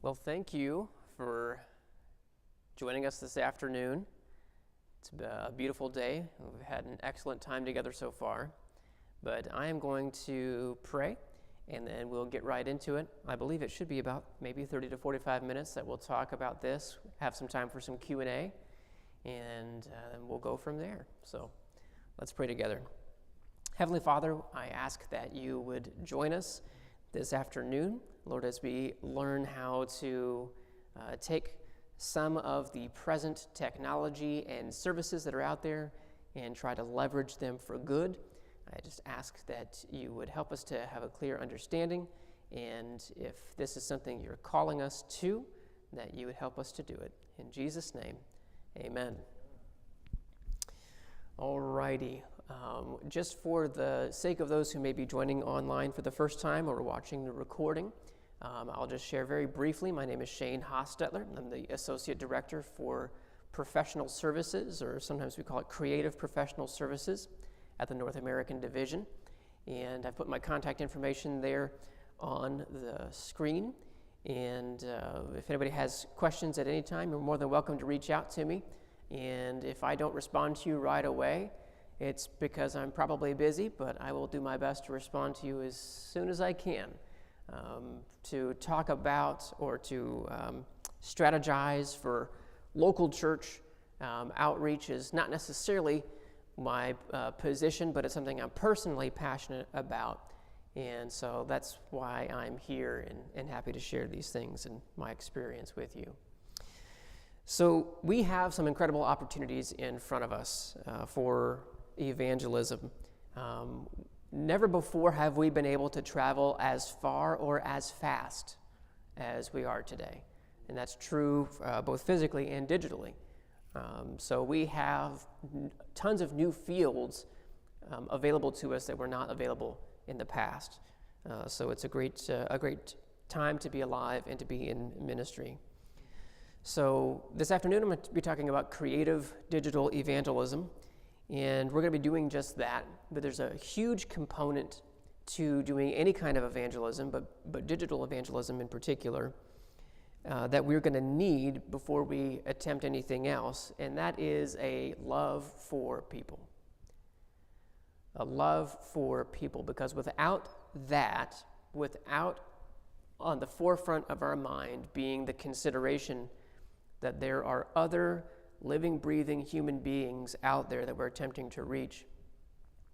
Well, thank you for joining us this afternoon. It's a beautiful day. We've had an excellent time together so far. But I am going to pray, and then we'll get right into it. I believe it should be about maybe 30 to 45 minutes that we'll talk about this, have some time for some Q&A, and then we'll go from there. So let's pray together. Heavenly Father, I ask that you would join us this afternoon, Lord, as we learn how to take some of the present technology and services that are out there and try to leverage them for good. I just ask that you would help us to have a clear understanding, and if this is something you're calling us to, that you would help us to do it. In Jesus' name, amen. All righty. Just for the sake of those who may be joining online for the first time or watching the recording, I'll just share very briefly. My name is Shane Hostetler. I'm the Associate Director for Professional Services, or sometimes we call it Creative Professional Services, at the North American Division. And I've put my contact information there on the screen. And if anybody has questions at any time, you're more than welcome to reach out to me. And if I don't respond to you right away, it's because I'm probably busy, but I will do my best to respond to you as soon as I can. To talk about or to strategize for local church outreach is not necessarily my position, but it's something I'm personally passionate about. And so that's why I'm here and happy to share these things and my experience with you. So we have some incredible opportunities in front of us for evangelism. Never before have we been able to travel as far or as fast as we are today. And that's true both physically and digitally. So we have tons of new fields available to us that were not available in the past. So it's a great time to be alive and to be in ministry. So this afternoon I'm going to be talking about creative digital evangelism, and we're going to be doing just that. But there's a huge component to doing any kind of evangelism, but digital evangelism in particular, that we're going to need before we attempt anything else, and that is a love for people. A love for people, because without that, without on the forefront of our mind being the consideration that there are other living, breathing human beings out there that we're attempting to reach,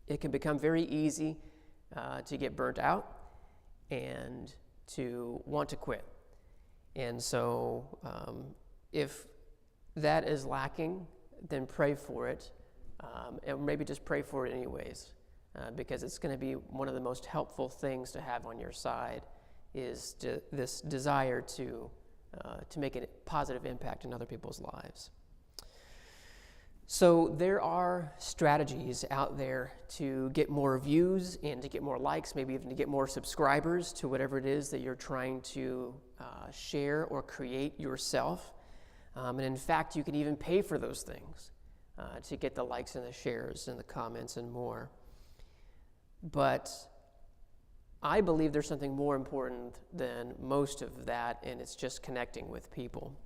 it can become very easy to get burnt out and to want to quit. And so if that is lacking, then pray for it, and maybe just pray for it anyways, because it's going to be one of the most helpful things to have on your side is this desire to make a positive impact in other people's lives. So there are strategies out there to get more views and to get more likes, maybe even to get more subscribers to whatever it is that you're trying to share or create yourself. And in fact, you can even pay for those things to get the likes and the shares and the comments and more. But I believe there's something more important than most of that, and it's just connecting with people.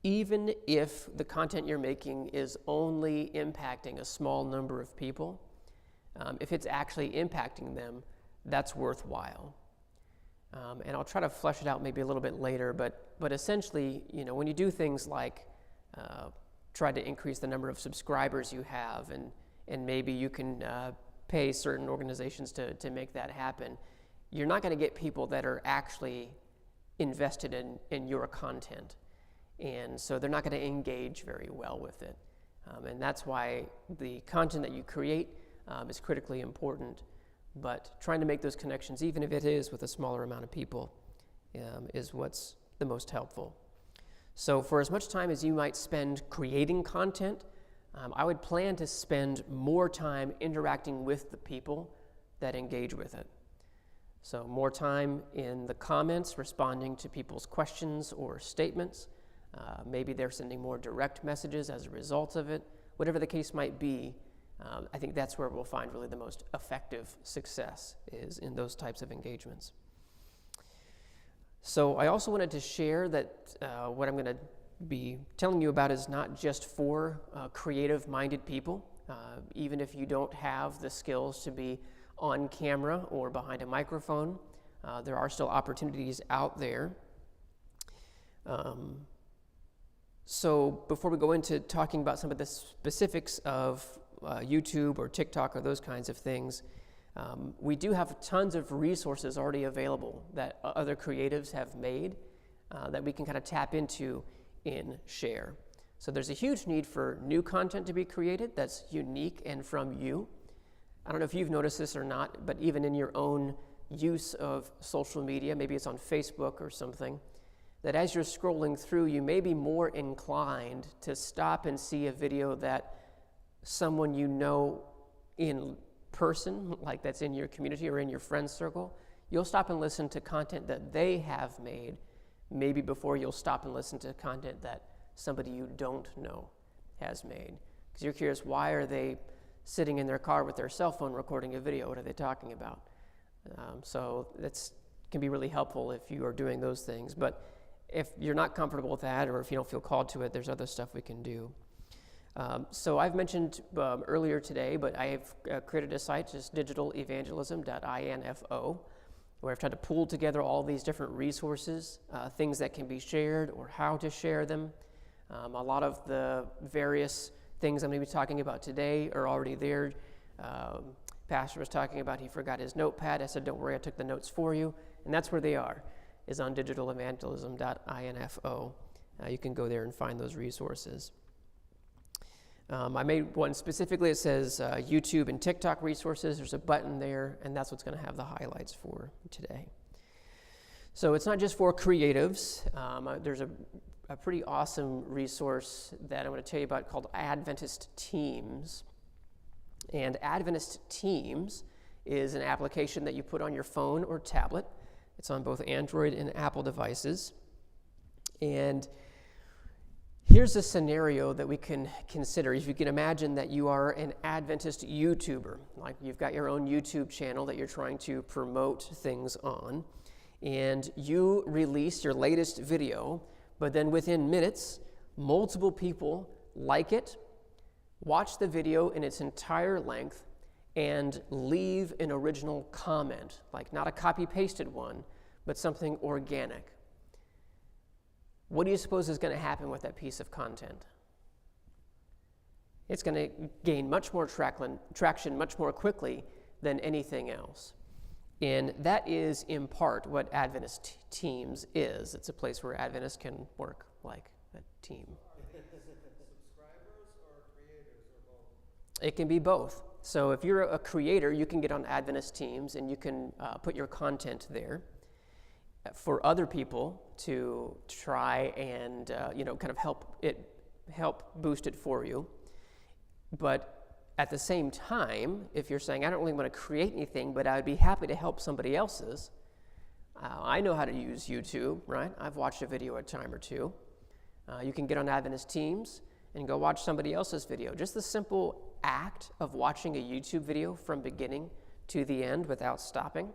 Even if the content you're making is only impacting a small number of people, if it's actually impacting them, that's worthwhile. And I'll try to flesh it out maybe a little bit later, but essentially, when you do things like try to increase the number of subscribers you have, and maybe you can pay certain organizations to make that happen, you're not going to get people that are actually invested in your content. And so they're not going to engage very well with it. And that's why the content that you create is critically important. But trying to make those connections, even if it is with a smaller amount of people, is what's the most helpful. So for as much time as you might spend creating content, I would plan to spend more time interacting with the people that engage with it. So more time in the comments, responding to people's questions or statements. Maybe they're sending more direct messages as a result of it. Whatever the case might be, I think that's where we'll find really the most effective success, is in those types of engagements. So I also wanted to share that what I'm going to be telling you about is not just for creative-minded people. Even if you don't have the skills to be on camera or behind a microphone, there are still opportunities out there. So before we go into talking about some of the specifics of YouTube or TikTok or those kinds of things, we do have tons of resources already available that other creatives have made that we can kind of tap into in Share. So there's a huge need for new content to be created that's unique and from you. I don't know if you've noticed this or not, but even in your own use of social media, maybe it's on Facebook or something, that as you're scrolling through, you may be more inclined to stop and see a video that someone you know in person, like that's in your community or in your friend circle. You'll stop and listen to content that they have made, maybe before you'll stop and listen to content that somebody you don't know has made. Because you're curious, why are they sitting in their car with their cell phone recording a video? What are they talking about? So that can be really helpful if you are doing those things. But if you're not comfortable with that, or if you don't feel called to it, there's other stuff we can do. So I've mentioned earlier today, but I have created a site, just digitalevangelism.info, where I've tried to pull together all these different resources, things that can be shared or how to share them. A lot of the various things I'm going to be talking about today are already there. Pastor was talking about he forgot his notepad. I said, don't worry, I took the notes for you. And that's where they are, is on digitalevangelism.info. You can go there and find those resources. I made one specifically. It says YouTube and TikTok resources. There's a button there, and that's what's going to have the highlights for today. So it's not just for creatives. There's a pretty awesome resource that I'm going to tell you about called Adventist Teams. And Adventist Teams is an application that you put on your phone or tablet. It's on both Android and Apple devices. And here's a scenario that we can consider. If you can imagine that you are an Adventist YouTuber, like you've got your own YouTube channel that you're trying to promote things on, and you release your latest video, but then within minutes, multiple people like it, watch the video in its entire length, and leave an original comment, like not a copy-pasted one, but something organic. What do you suppose is going to happen with that piece of content? It's going to gain much more traction much more quickly than anything else. And that is, in part, what Adventist Teams is. It's a place where Adventists can work like a team. Subscribers or creators or both? It can be both. So if you're a creator, you can get on Adventist Teams and you can put your content there for other people to try and kind of help boost it for you. But at the same time, if you're saying, I don't really want to create anything, but I'd be happy to help somebody else's, I know how to use YouTube, right? I've watched a video a time or two. You can get on Adventist Teams and go watch somebody else's video. Just the simple act of watching a YouTube video from beginning to the end without stopping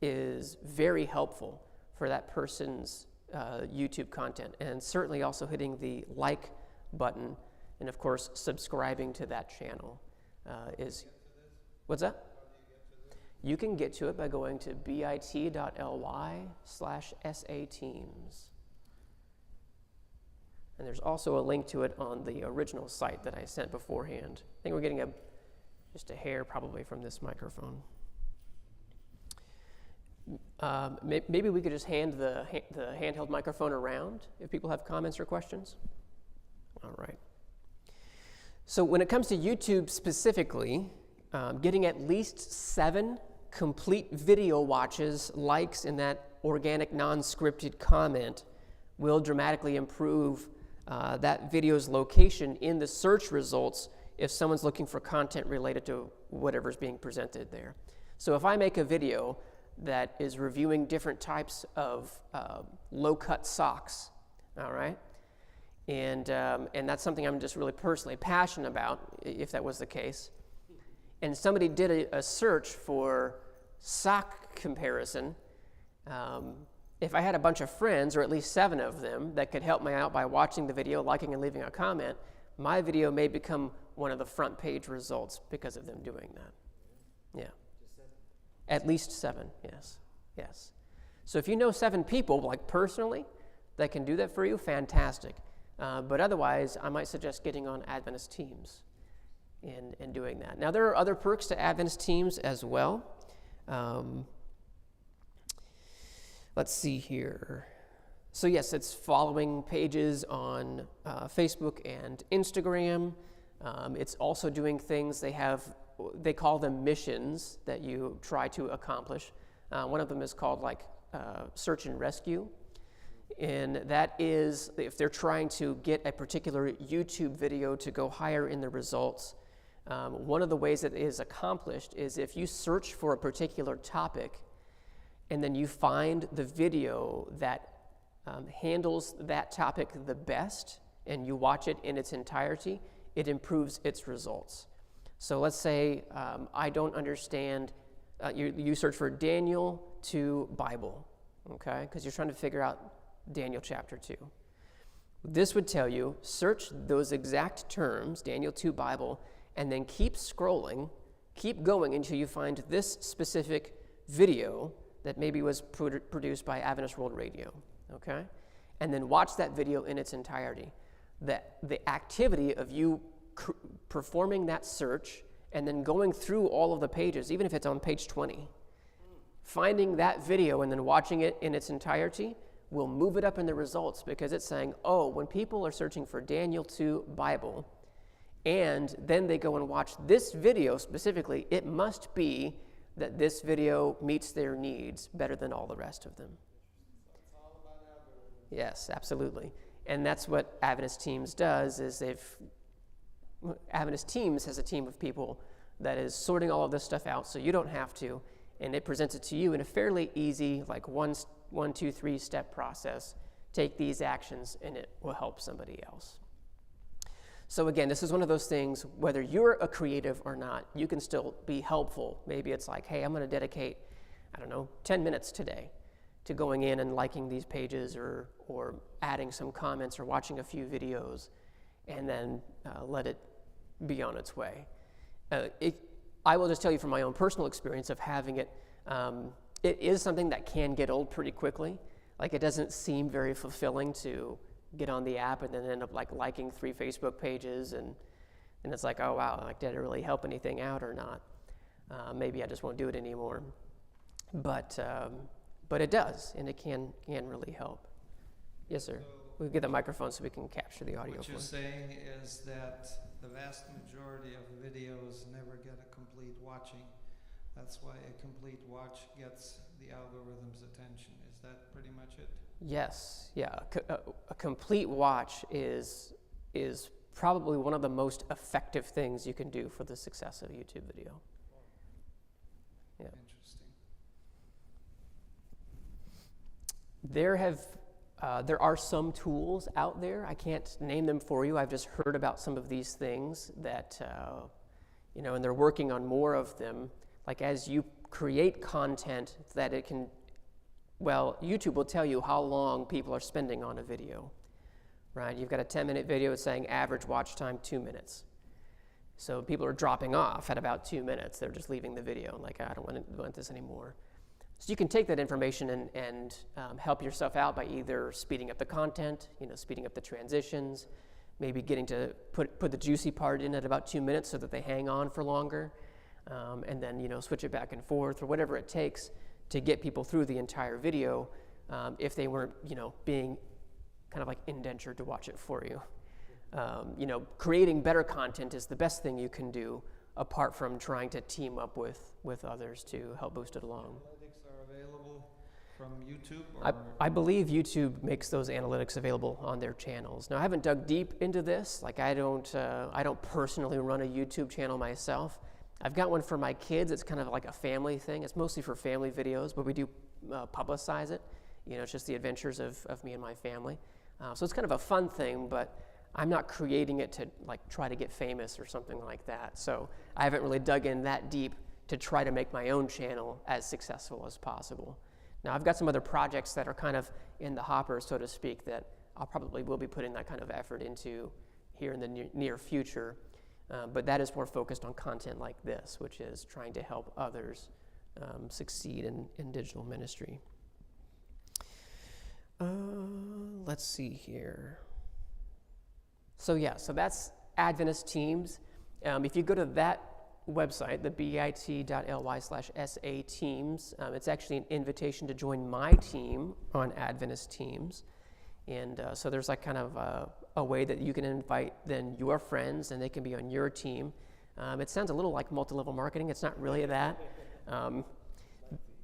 is very helpful for that person's YouTube content, and certainly also hitting the like button and, of course, subscribing to that channel is... What's that? How do you get to this? You can get to it by going to bit.ly/sateams. And there's also a link to it on the original site that I sent beforehand. I think we're getting just a hair probably from this microphone. Maybe we could just hand the handheld microphone around if people have comments or questions. All right. So when it comes to YouTube specifically, getting at least 7 complete video watches, likes, and that organic, non-scripted comment will dramatically improve that video's location in the search results if someone's looking for content related to whatever's being presented there. So if I make a video that is reviewing different types of low-cut socks, all right? And that's something I'm just really personally passionate about, if that was the case. and somebody did a search for sock comparison, if I had a bunch of friends, or at least 7 of them, that could help me out by watching the video, liking and leaving a comment, my video may become one of the front page results because of them doing that. Yeah. At least 7, yes. Yes. So if you know 7 people, like personally, that can do that for you, fantastic. But otherwise, I might suggest getting on Adventist Teams and doing that. Now, there are other perks to Adventist Teams as well. Let's see here. So yes, it's following pages on Facebook and Instagram. It's also doing things they call them missions that you try to accomplish. One of them is called search and rescue. And that is if they're trying to get a particular YouTube video to go higher in the results. One of the ways that it is accomplished is if you search for a particular topic and then you find the video that handles that topic the best and you watch it in its entirety, it improves its results. So let's say I don't understand, you search for Daniel 2 Bible, okay? Because you're trying to figure out Daniel chapter 2. This would tell you, search those exact terms, Daniel 2 Bible, and then keep scrolling, keep going until you find this specific video that maybe was produced by Adventist World Radio, okay? And then watch that video in its entirety. The activity of you performing that search and then going through all of the pages, even if it's on page 20, finding that video and then watching it in its entirety will move it up in the results because it's saying, oh, when people are searching for Daniel 2 Bible, and then they go and watch this video specifically, it must be that this video meets their needs better than all the rest of them. It's all about algorithms. Yes, absolutely. And that's what Adventist Teams does, is Adventist Teams has a team of people that is sorting all of this stuff out so you don't have to, and it presents it to you in a fairly easy, like 1, 2, 3 step process. Take these actions and it will help somebody else. So again, this is one of those things, whether you're a creative or not, you can still be helpful. Maybe it's like, hey, I'm going to dedicate, 10 minutes today to going in and liking these pages or adding some comments or watching a few videos, and then let it be on its way. I will just tell you from my own personal experience of having it, it is something that can get old pretty quickly. Like, it doesn't seem very fulfilling to get on the app and then end up liking 3 Facebook pages, and it's like, oh wow, did it really help anything out or not? Maybe I just won't do it anymore. But it does, and it can really help. Yes, sir. We'll get the microphone so we can capture the audio. What you're saying is that the vast majority of videos never get a complete watching. That's why a complete watch gets the algorithm's attention. Is that pretty much it? Yes, yeah. A complete watch is probably one of the most effective things you can do for the success of a YouTube video. Yeah. Interesting. There are some tools out there. I can't name them for you. I've just heard about some of these things that, and they're working on more of them. Like, as you create content that it can, YouTube will tell you how long people are spending on a video, right? You've got a 10-minute video, it's saying average watch time 2 minutes. So people are dropping off at about 2 minutes. They're just leaving the video, like, I don't want this anymore. So you can take that information and help yourself out by either speeding up the content, speeding up the transitions, maybe getting to put the juicy part in at about 2 minutes so that they hang on for longer, and then switch it back and forth, or whatever it takes to get people through the entire video, if they weren't being kind of like indentured to watch it for you. Creating better content is the best thing you can do, apart from trying to team up with others to help boost it along. Analytics are available from YouTube? Or? I believe YouTube makes those analytics available on their channels. Now, I haven't dug deep into this. Like, I don't personally run a YouTube channel myself. I've got one for my kids. It's kind of like a family thing. It's mostly for family videos, but we do publicize it. It's just the adventures of me and my family. So it's kind of a fun thing, but I'm not creating it to like try to get famous or something like that. So I haven't really dug in that deep to try to make my own channel as successful as possible. Now I've got some other projects that are kind of in the hopper, so to speak, that I'll probably will be putting that kind of effort into here in the near future. But that is more focused on content like this, which is trying to help others succeed in digital ministry. Let's see here. So that's Adventist Teams. If you go to that website, the bit.ly/SA Teams, it's actually an invitation to join my team on Adventist Teams. And so there's like kind of a way that you can invite then your friends and they can be on your team. It sounds a little like multi-level marketing. It's not really that.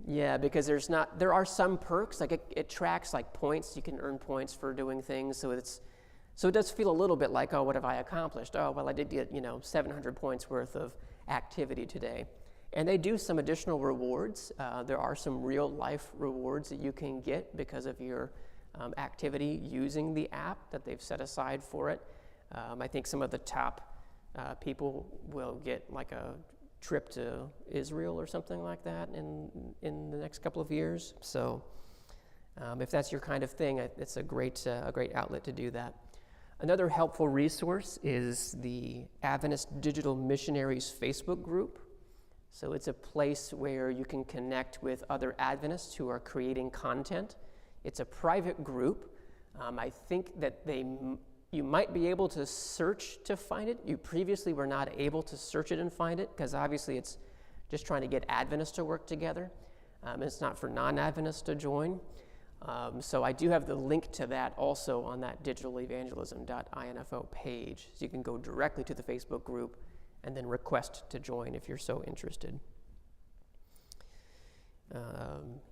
Yeah, because there are some perks, like it tracks like points. You can earn points for doing things. So it does feel a little bit like, oh, what have I accomplished? Oh, well, I did get 700 points worth of activity today. And they do some additional rewards. There are some real life rewards that you can get because of your activity using the app that they've set aside for it. I think some of the top people will get like a trip to Israel or something like that in the next couple of years. So if that's your kind of thing, it's a great outlet to do that. Another helpful resource is the Adventist Digital Missionaries Facebook group. So it's a place where you can connect with other Adventists who are creating content. It's a private group. I think that you might be able to search to find it. You previously were not able to search it and find it because obviously it's just trying to get Adventists to work together. It's not for non-Adventists to join. So I do have the link to that also on that digitalevangelism.info page. So you can go directly to the Facebook group and then request to join if you're so interested.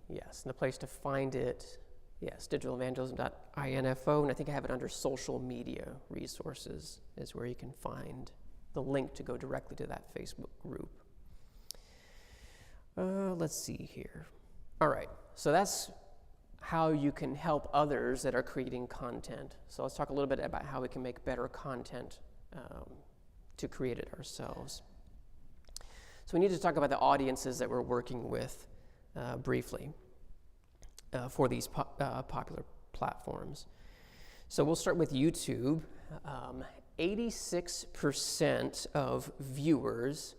Yes, and the place to find it, yes, digitalevangelism.info, and I think I have it under social media resources is where you can find the link to go directly to that Facebook group. Let's see here. All right, so that's how you can help others that are creating content. So let's talk a little bit about how we can make better content to create it ourselves. So we need to talk about the audiences that we're working with briefly for these popular platforms. So we'll start with YouTube. 86% of viewers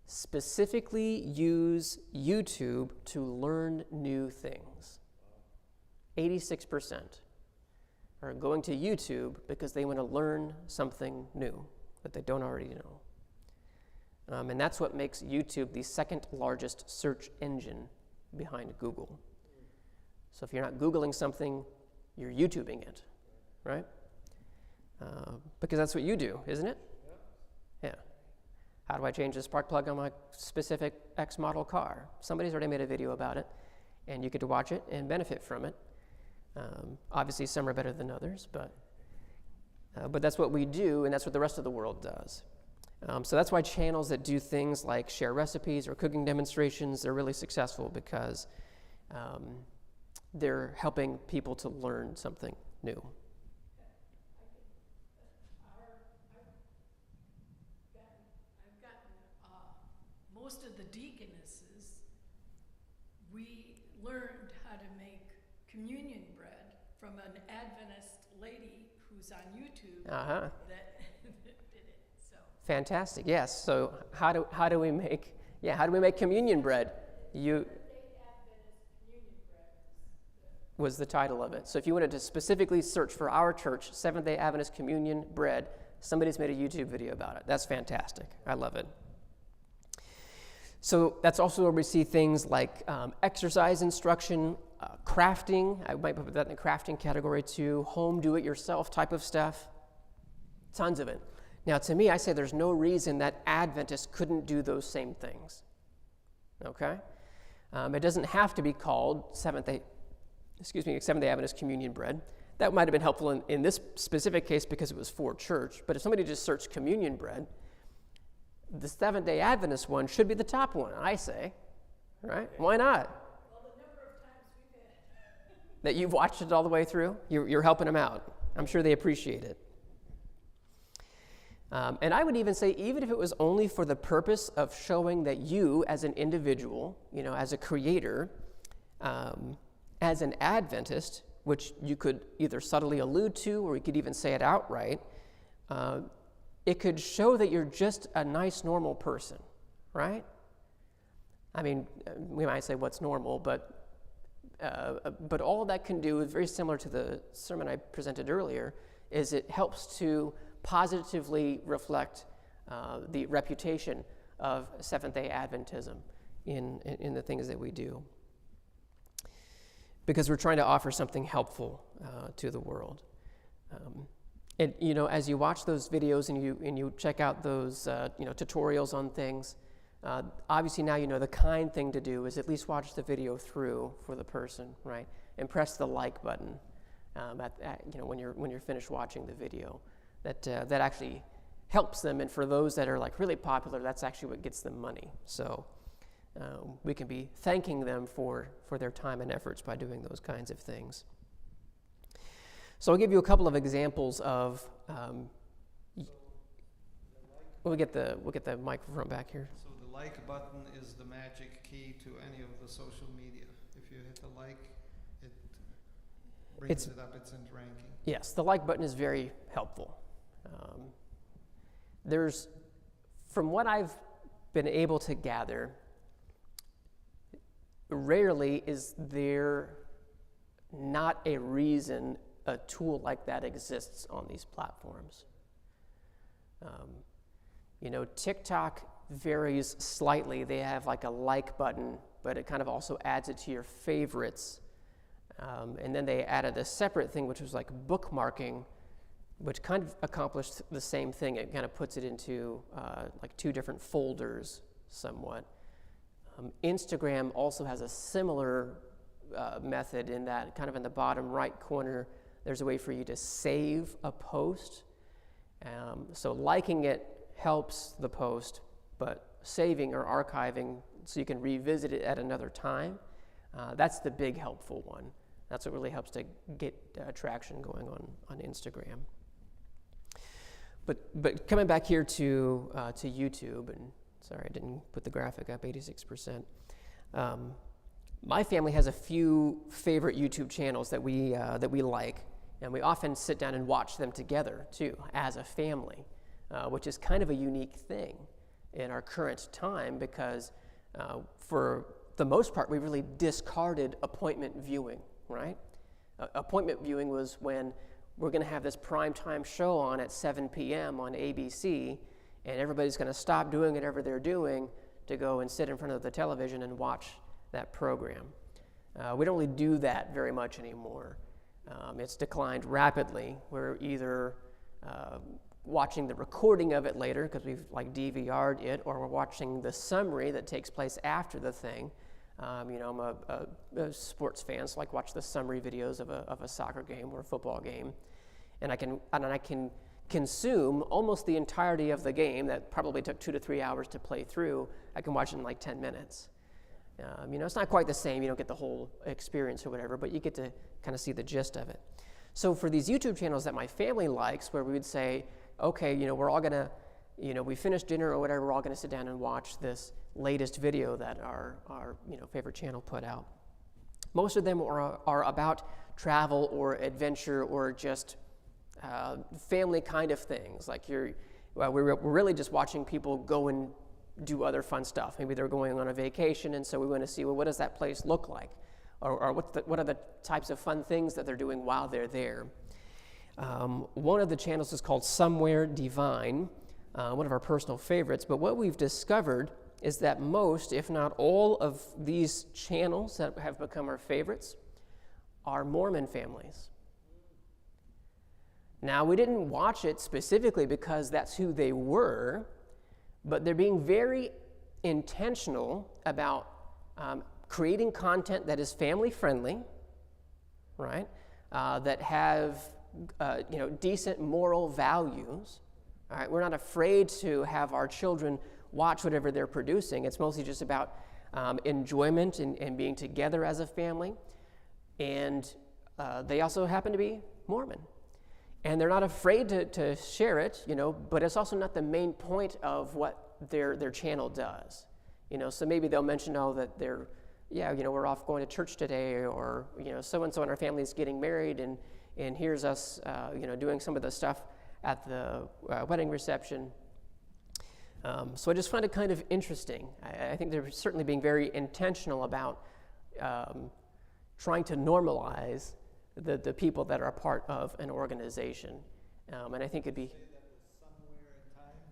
specifically use YouTube to learn new things. 86% are going to YouTube because they want to learn something new that they don't already know. And that's what makes YouTube the second largest search engine behind Google. So if you're not Googling something, you're YouTubing it, right? Because that's what you do, isn't it? Yeah. How do I change the spark plug on my specific X model car? Somebody's already made a video about it, and you get to watch it and benefit from it. Obviously, some are better than others, but that's what we do, and that's what the rest of the world does. So that's why channels that do things like share recipes or cooking demonstrations, they're really successful because they're helping people to learn something new. I've gotten most of the deaconesses, we learned how to make communion bread from an Adventist lady who's on YouTube that did it. So Fantastic. Yes. So how do we make communion bread? Was the title of it. So if you wanted to specifically search for our church, Seventh-day Adventist Communion Bread, somebody's made a YouTube video about it. That's fantastic. I love it. So that's also where we see things like exercise instruction, crafting. I might put that in the crafting category too. Home do-it-yourself type of stuff. Tons of it. Now, to me, I say there's no reason that Adventists couldn't do those same things. Okay? It doesn't have to be called Seventh-day Adventist Communion Bread. That might have been helpful in this specific case because it was for church. But if somebody just searched communion bread, the Seventh-day Adventist one should be the top one, I say. Right? Why not? well, the number of times we've had That you've watched it all the way through, you're helping them out. I'm sure they appreciate it. And I would even say, even if it was only for the purpose of showing that you as an individual, as a creator, as an Adventist, which you could either subtly allude to or you could even say it outright, it could show that you're just a nice, normal person, right? I mean, we might say what's normal, but all that can do is very similar to the sermon I presented earlier, is it helps to positively reflect the reputation of Seventh-day Adventism in the things that we do. Because we're trying to offer something helpful to the world. And as you watch those videos and you check out those tutorials on things, obviously now the kind thing to do is at least watch the video through for the person, right? And press the like button when you're finished watching the video. That actually helps them, and for those that are like really popular, that's actually what gets them money. So we can be thanking them for their time and efforts by doing those kinds of things. So I'll give you a couple of examples of. We'll get the microphone back here. So the like button is the magic key to any of the social media. If you hit the like, it brings it up its ranking. Yes, the like button is very helpful. From what I've been able to gather, rarely is there not a reason a tool like that exists on these platforms. TikTok varies slightly. They have like a like button, but it kind of also adds it to your favorites. And then they added a separate thing, which was like bookmarking, which kind of accomplished the same thing. It kind of puts it into like two different folders somewhat. Instagram also has a similar method in that kind of in the bottom right corner, there's a way for you to save a post. So liking it helps the post, but saving or archiving so you can revisit it at another time, that's the big helpful one. That's what really helps to get traction going on Instagram. But coming back here to YouTube, and sorry I didn't put the graphic up, 86%. My family has a few favorite YouTube channels that we like, and we often sit down and watch them together too, as a family, which is kind of a unique thing in our current time because for the most part we really discarded appointment viewing, right? Appointment viewing was when we're going to have this primetime show on at 7 p.m. on ABC, and everybody's going to stop doing whatever they're doing to go and sit in front of the television and watch that program. We don't really do that very much anymore. It's declined rapidly. We're either watching the recording of it later because we've like DVR'd it, or we're watching the summary that takes place after the thing. I'm a sports fan, so I like watch the summary videos of a soccer game or a football game, and I can consume almost the entirety of the game that probably took 2 to 3 hours to play through. I can watch it in like 10 minutes. It's not quite the same. You don't get the whole experience or whatever, but you get to kind of see the gist of it. So for these YouTube channels that my family likes, where we would say, okay, we're all gonna, we finished dinner or whatever, we're all gonna sit down and watch this latest video that our favorite channel put out. Most of them are about travel or adventure or just family kind of things. Like we're really just watching people go and do other fun stuff. Maybe they're going on a vacation, and so we want to see, well, what does that place look like? Or what are the types of fun things that they're doing while they're there? One of the channels is called Somewhere Divine, one of our personal favorites. But what we've discovered is that most, if not all, of these channels that have become our favorites are Mormon families. Now, we didn't watch it specifically because that's who they were, but they're being very intentional about creating content that is family friendly, right? That have decent moral values. All right, we're not afraid to have our children watch whatever they're producing. It's mostly just about enjoyment and being together as a family. And they also happen to be Mormon. And they're not afraid to share it, but it's also not the main point of what their channel does. So maybe they'll mention, that we're off going to church today, or, so-and-so in our family is getting married, and here's us, doing some of the stuff at the wedding reception. So I just find it kind of interesting. I think they're certainly being very intentional about trying to normalize the people that are a part of an organization. And I think it'd be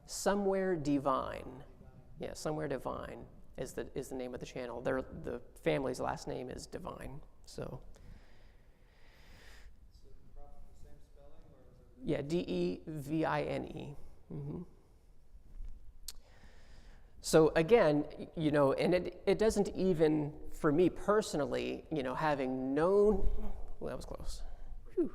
Somewhere Divine. Yeah, Somewhere Divine is the name of the channel. The family's last name is Divine. So the same spelling, or is it? yeah, Devine. Mm-hmm. So again, and it doesn't even, for me personally, having known, well, that was close. Whew.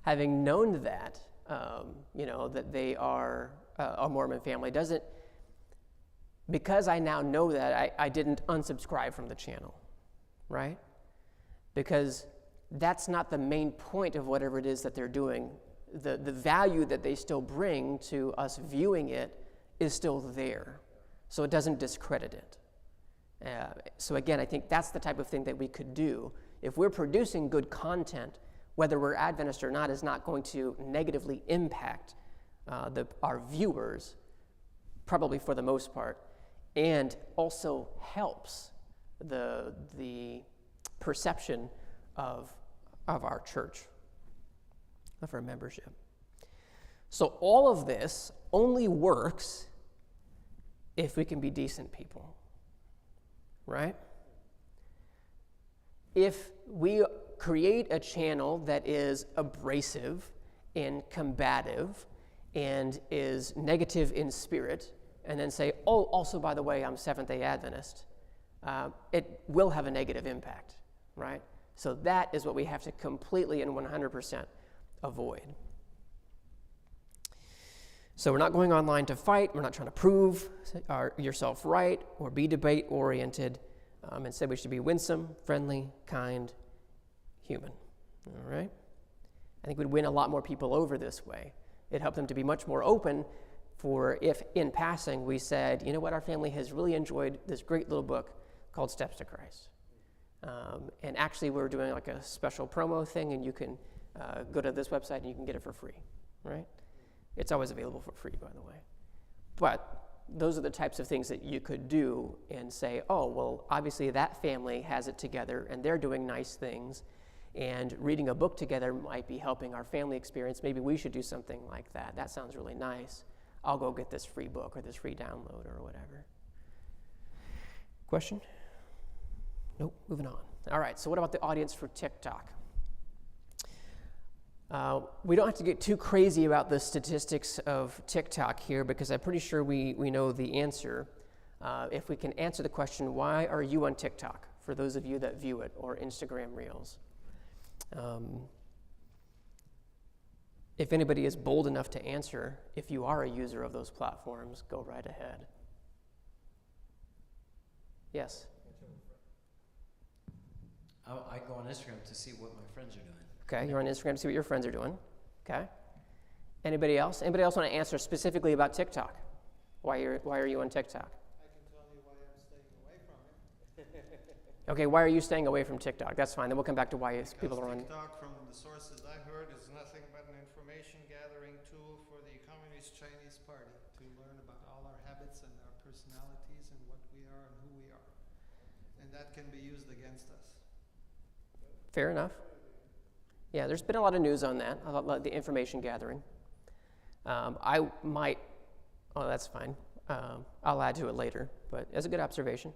Having known that, that they are a Mormon family, doesn't, because I now know that, I didn't unsubscribe from the channel, right? Because that's not the main point of whatever it is that they're doing. The value that they still bring to us viewing it is still there. So it doesn't discredit it. So again, I think that's the type of thing that we could do. If we're producing good content, whether we're Adventist or not, is not going to negatively impact our viewers, probably for the most part, and also helps the perception of our church, of our membership. So all of this only works if we can be decent people, right? If we create a channel that is abrasive and combative and is negative in spirit, and then say, oh, also, by the way, I'm Seventh-day Adventist, it will have a negative impact, right? So that is what we have to completely and 100% avoid. So we're not going online to fight. We're not trying to prove yourself right or be debate-oriented. Instead, we should be winsome, friendly, kind, human. All right? I think we'd win a lot more people over this way. It'd help them to be much more open for if, in passing, we said, you know what, our family has really enjoyed this great little book called Steps to Christ. And actually, we're doing like a special promo thing, and you can go to this website and you can get it for free, right? It's always available for free, by the way. But those are the types of things that you could do and say, oh, well, obviously that family has it together and they're doing nice things, and reading a book together might be helping our family experience. Maybe we should do something like that. That sounds really nice. I'll go get this free book or this free download or whatever. Question? Nope, moving on. All right, so what about the audience for TikTok? We don't have to get too crazy about the statistics of TikTok here, because I'm pretty sure we know the answer. If we can answer the question, why are you on TikTok, for those of you that view it, or Instagram Reels? If anybody is bold enough to answer, if you are a user of those platforms, go right ahead. Yes? I go on Instagram to see what my friends are doing. Okay, you're on Instagram to see what your friends are doing. Okay. Anybody else? Anybody else want to answer specifically about TikTok? Why are you on TikTok? I can tell you why I'm staying away from it. Okay, why are you staying away from TikTok? That's fine. Then we'll come back to why people are on. TikTok, from the sources I heard, is nothing but an information gathering tool for the Communist Chinese Party to learn about all our habits and our personalities and what we are and who we are. And that can be used against us. Fair enough. Yeah, there's been a lot of news on that, about the information gathering. I might, oh, that's fine. I'll add to it later, but it's a good observation.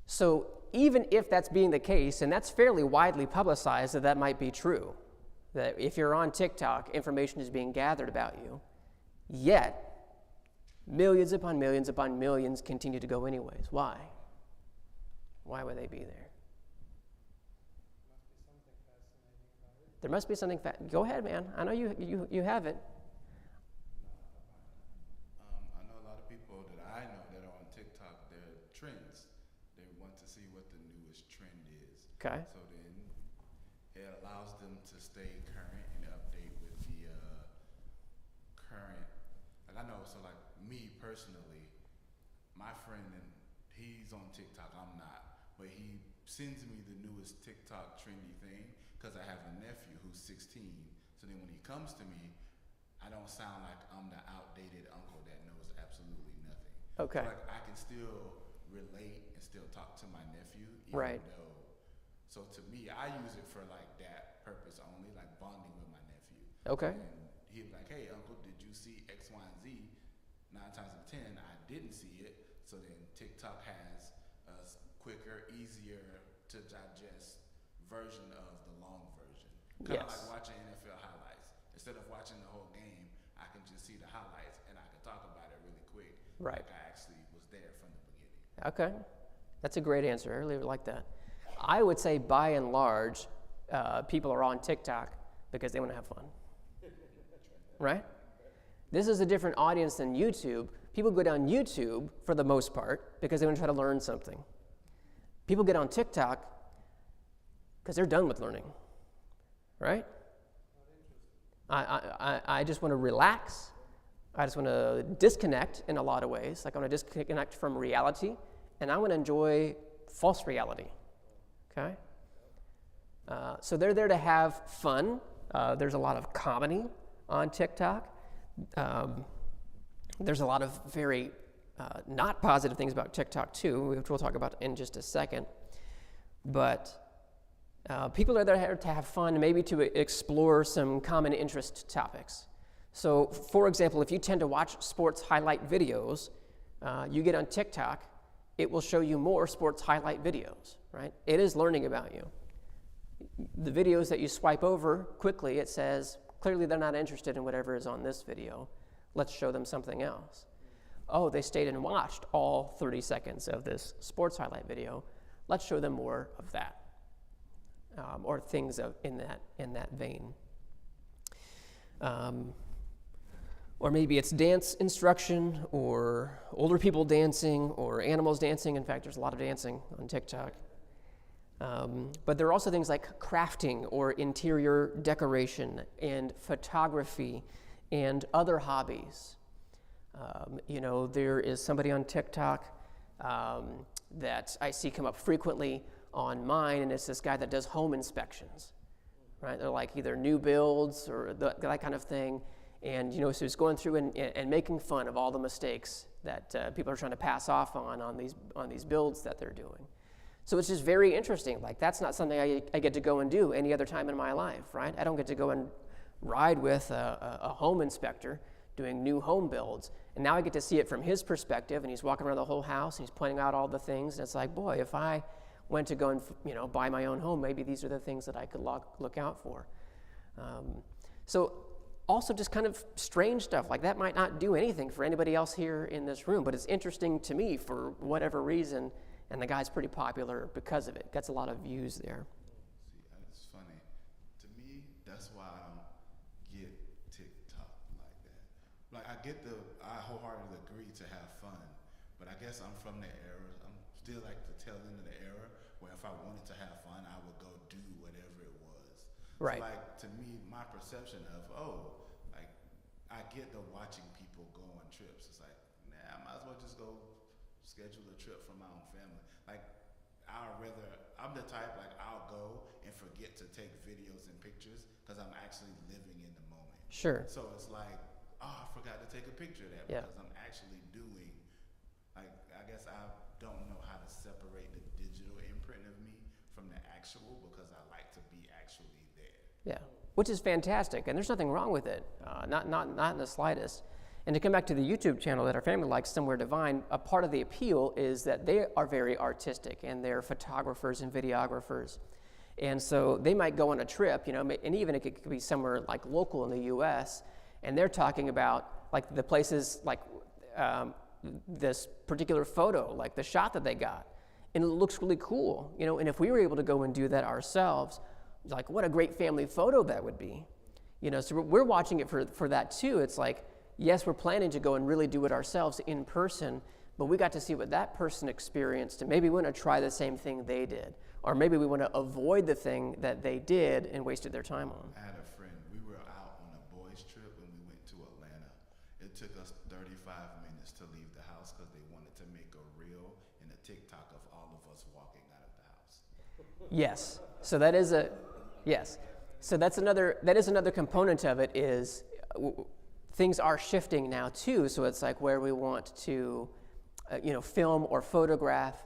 So even if that's being the case, and that's fairly widely publicized that might be true, that if you're on TikTok, information is being gathered about you, yet millions upon millions continue to go anyways. Why? Why would they be there? There must be something go ahead, man. I know you have it. I know a lot of people that I know that are on TikTok, they're trends. They want to see what the newest trend is. Okay. So then it allows them to stay current and update with current, like I know, so like me personally, my friend, and he's on TikTok, I'm not, but he sends me the newest TikTok trendy thing because I have a nephew who's 16. So then when he comes to me, I don't sound like I'm the outdated uncle that knows absolutely nothing. Okay. So like I can still relate and still talk to my nephew, even Right. though. So to me, I use it for like that purpose only, like bonding with my nephew. Okay. And he'd be like, "Hey, uncle, did you see X, Y, and Z?" 9 times out of 10, I didn't see it. So then TikTok has a quicker, easier to digest version of the long version. Kind of Yes. like watching NFL highlights. Instead of watching the whole game, I can just see the highlights and I can talk about it really quick. Right. Like I actually was there from the beginning. Okay. That's a great answer. I really like that. I would say by and large, people are on TikTok because they want to have fun. Right? This is a different audience than YouTube. People go down YouTube for the most part because they want to try to learn something. People get on TikTok because they're done with learning. Right? I just want to relax. I just want to disconnect in a lot of ways. Like I want to disconnect from reality, and I want to enjoy false reality. Okay? So they're there to have fun. There's a lot of comedy on TikTok. There's a lot of very not positive things about TikTok too, which we'll talk about in just a second. But people are there to have fun, maybe to explore some common interest topics. So, for example, if you tend to watch sports highlight videos, you get on TikTok, it will show you more sports highlight videos, right? It is learning about you. The videos that you swipe over quickly, it says, clearly they're not interested in whatever is on this video. Let's show them something else. Oh, they stayed and watched all 30 seconds of this sports highlight video. Let's show them more of that, or things in that vein. Or maybe it's dance instruction, or older people dancing, or animals dancing. In fact, there's a lot of dancing on TikTok. But there are also things like crafting or interior decoration and photography and other hobbies. There is somebody on TikTok that I see come up frequently on mine, and it's this guy that does home inspections, right? They're like either new builds or that kind of thing. And, so he's going through and making fun of all the mistakes that people are trying to pass off on these builds that they're doing. So it's just very interesting. Like, that's not something I get to go and do any other time in my life, right? I don't get to go and ride with a home inspector doing new home builds. And now I get to see it from his perspective, and he's walking around the whole house, and he's pointing out all the things. And it's like, boy, if I went to go and, buy my own home, maybe these are the things that I could look out for. So also just kind of strange stuff. Like, that might not do anything for anybody else here in this room, but it's interesting to me for whatever reason. And the guy's pretty popular because of it. Gets a lot of views there. See, it's funny. To me, that's why I don't get TikTok like that. Like, I wholeheartedly agree to have fun, but I guess I'm from the era. I'm still like the tail end of the era where if I wanted to have fun, I would go do whatever it was. Right. So, like, to me, my perception of, I get the watching people go on trips. It's like, I might as well just go schedule a trip for my own family. Like, I'm the type, like, I'll go and forget to take videos and pictures because I'm actually living in the moment. Sure. So it's like, I forgot to take a picture of that Yeah. because I'm actually doing, like, I guess I don't know how to separate the digital imprint of me from the actual because I like to be actually there. Yeah, which is fantastic, and there's nothing wrong with it, not in the slightest. And to come back to the YouTube channel that our family likes, Somewhere Divine, a part of the appeal is that they are very artistic, and they're photographers and videographers. And so they might go on a trip, and even it could be somewhere like local in the U.S., and they're talking about like the places, like this particular photo, like the shot that they got, and it looks really cool, and if we were able to go and do that ourselves, like, what a great family photo that would be. So we're watching it for that too. It's like, yes, we're planning to go and really do it ourselves in person, but we got to see what that person experienced, and maybe we want to try the same thing they did, or maybe we want to avoid the thing that they did and wasted their time on. I had a friend, we were out on a boys trip when we went to Atlanta, Yes. So that is a yes. So that is another component of it is things are shifting now too. So it's like where we want to film or photograph,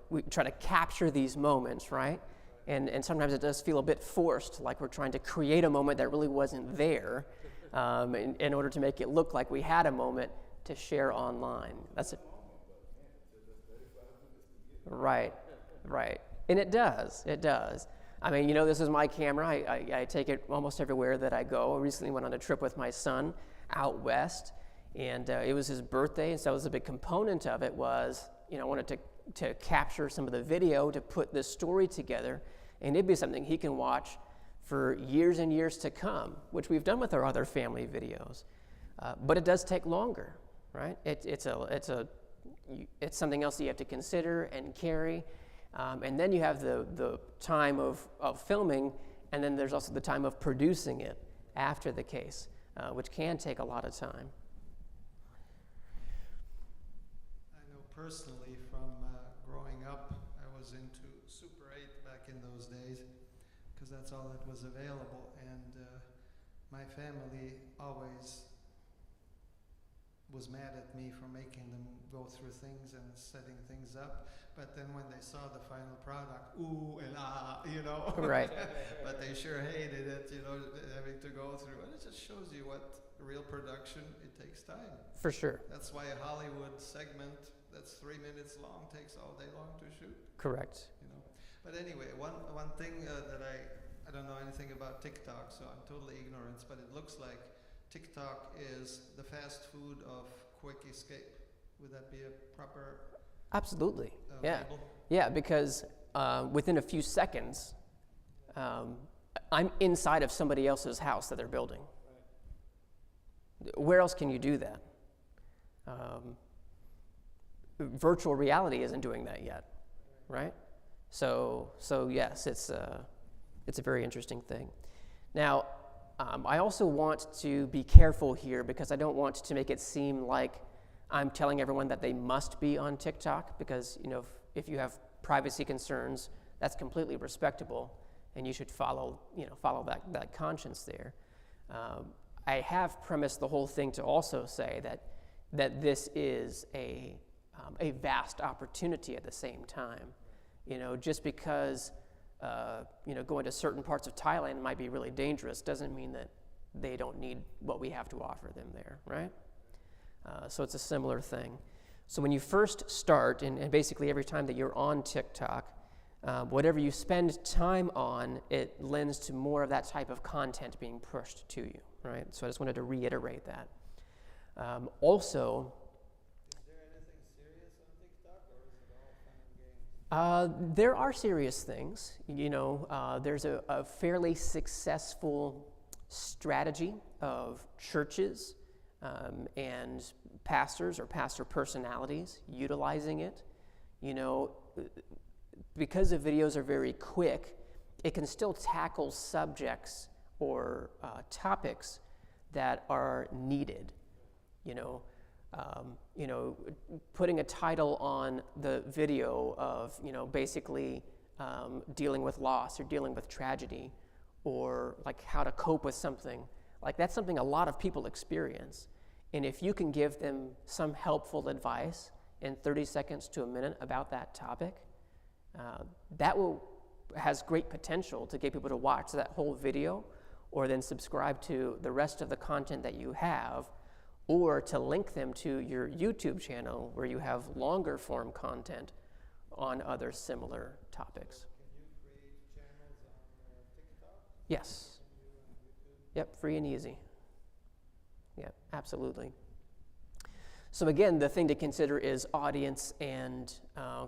we try to capture these moments, right? And sometimes it does feel a bit forced, like we're trying to create a moment that really wasn't there in order to make it look like we had a moment to share online. That's it. Right. And it does. I mean, this is my camera. I take it almost everywhere that I go. I recently went on a trip with my son out west, and it was his birthday, and so that was a big component of it was, I wanted to capture some of the video to put this story together, and it'd be something he can watch for years and years to come, which we've done with our other family videos. But it does take longer, right? It's something else that you have to consider and carry. And then you have the time of filming, and then there's also the time of producing it after the case, which can take a lot of time. I know personally from growing up, I was into Super 8 back in those days, because that's all that was available, and my family always was mad at me for making them go through things and setting things up. But then when they saw the final product, ooh and ah, Right. But they sure hated it, having to go through. And it just shows you what real production, it takes time. For sure. That's why a Hollywood segment that's 3 minutes long takes all day long to shoot. Correct. But anyway, one thing that I don't know anything about TikTok, so I'm totally ignorant, but it looks like TikTok is the fast food of quick escape. Would that be a proper Absolutely. label? Yeah, because within a few seconds, I'm inside of somebody else's house that they're building. Right. Where else can you do that? Virtual reality isn't doing that yet, right? So yes, it's a very interesting thing. Now, I also want to be careful here because I don't want to make it seem like I'm telling everyone that they must be on TikTok, because if you have privacy concerns, that's completely respectable, and you should follow that conscience there. I have premised the whole thing to also say that this is a vast opportunity at the same time. Just because going to certain parts of Thailand might be really dangerous doesn't mean that they don't need what we have to offer them there, right? So it's a similar thing. So when you first start, and basically every time that you're on TikTok, whatever you spend time on, it lends to more of that type of content being pushed to you, right? So I just wanted to reiterate that. Also, is there anything serious on TikTok, or is it all fun and games? There are serious things. There's a fairly successful strategy of churches and pastors or pastor personalities utilizing it. Because the videos are very quick, it can still tackle subjects or topics that are needed. Putting a title on the video of, basically dealing with loss or dealing with tragedy, or like how to cope with something, like that's something a lot of people experience. And if you can give them some helpful advice in 30 seconds to a minute about that topic, that has great potential to get people to watch that whole video, or then subscribe to the rest of the content that you have, or to link them to your YouTube channel where you have longer form content on other similar topics. Can you create channels on TikTok? Yes. Yep, free and easy. Yeah, absolutely. So again, the thing to consider is audience and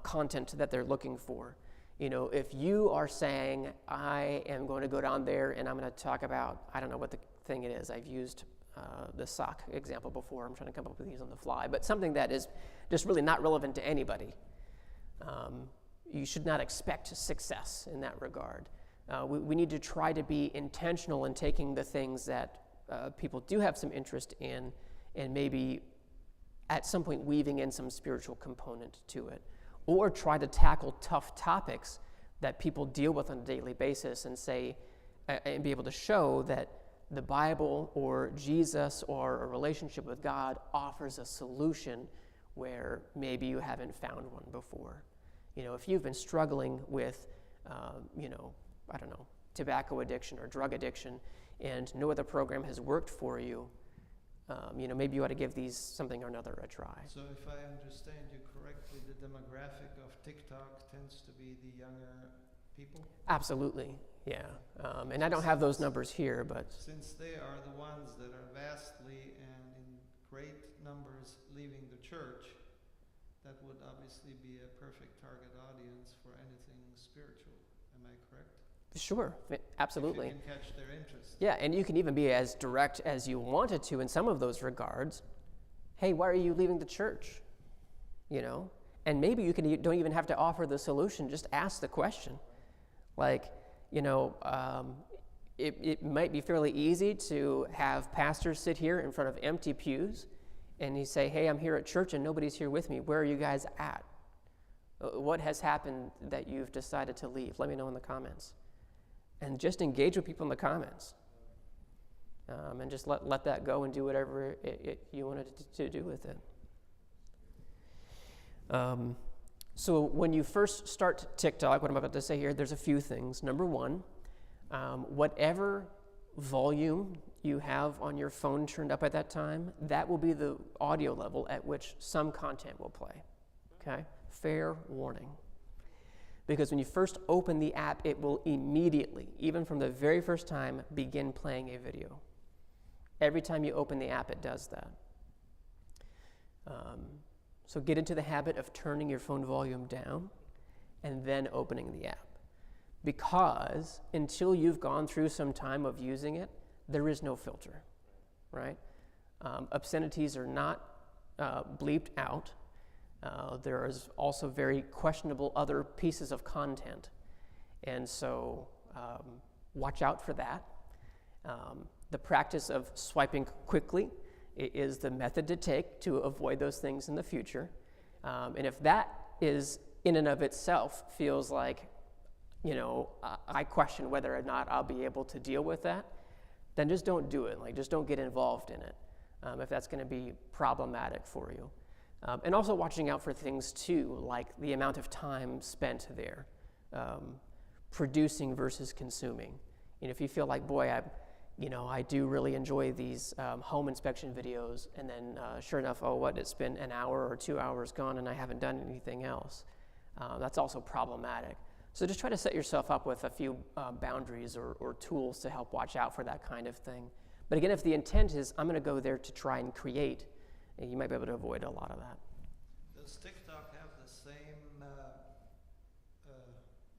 content that they're looking for. If you are saying, I am going to go down there and I'm going to talk about, I don't know what the thing it is, I've used the sock example before, I'm trying to come up with these on the fly, but something that is just really not relevant to anybody. You should not expect success in that regard. We need to try to be intentional in taking the things that people do have some interest in, and maybe at some point weaving in some spiritual component to it, or try to tackle tough topics that people deal with on a daily basis and say, and be able to show that the Bible or Jesus or a relationship with God offers a solution where maybe you haven't found one before. You know, if you've been struggling with, I don't know, tobacco addiction or drug addiction, and no other program has worked for you, maybe you ought to give these something or another a try. So if I understand you correctly, the demographic of TikTok tends to be the younger people? Absolutely, yeah. And I don't have those numbers here, but... Since they are the ones that are vastly and in great numbers leaving the church, that would obviously be a perfect target audience for anything spiritual. Am I correct? Sure, absolutely. If you can catch their interest. Yeah, and you can even be as direct as you wanted to in some of those regards. Hey, why are you leaving the church? You know? And maybe you don't even have to offer the solution, just ask the question. Like, it might be fairly easy to have pastors sit here in front of empty pews and you say, hey, I'm here at church and nobody's here with me. Where are you guys at? What has happened that you've decided to leave? Let me know in the comments. And just engage with people in the comments. And just let that go and do whatever you wanted to do with it. So when you first start TikTok, what I'm about to say here, there's a few things. Number one, whatever volume you have on your phone turned up at that time, that will be the audio level at which some content will play. Okay? Fair warning. Because when you first open the app, it will immediately, even from the very first time, begin playing a video. Every time you open the app, it does that. So get into the habit of turning your phone volume down and then opening the app. Because until you've gone through some time of using it, there is no filter, right? Obscenities are not bleeped out. There is also very questionable other pieces of content. And so watch out for that. The practice of swiping quickly is the method to take to avoid those things in the future. And if that is in and of itself feels like, I question whether or not I'll be able to deal with that, then just don't do it. Like, just don't get involved in it if that's going to be problematic for you. And also watching out for things too, like the amount of time spent there, producing versus consuming. If you feel like, boy, I do really enjoy these home inspection videos, and then sure enough, it's been an hour or 2 hours gone and I haven't done anything else. That's also problematic. So just try to set yourself up with a few boundaries or tools to help watch out for that kind of thing. But again, if the intent is, I'm going to go there to try and create, you might be able to avoid a lot of that. Does TikTok have the same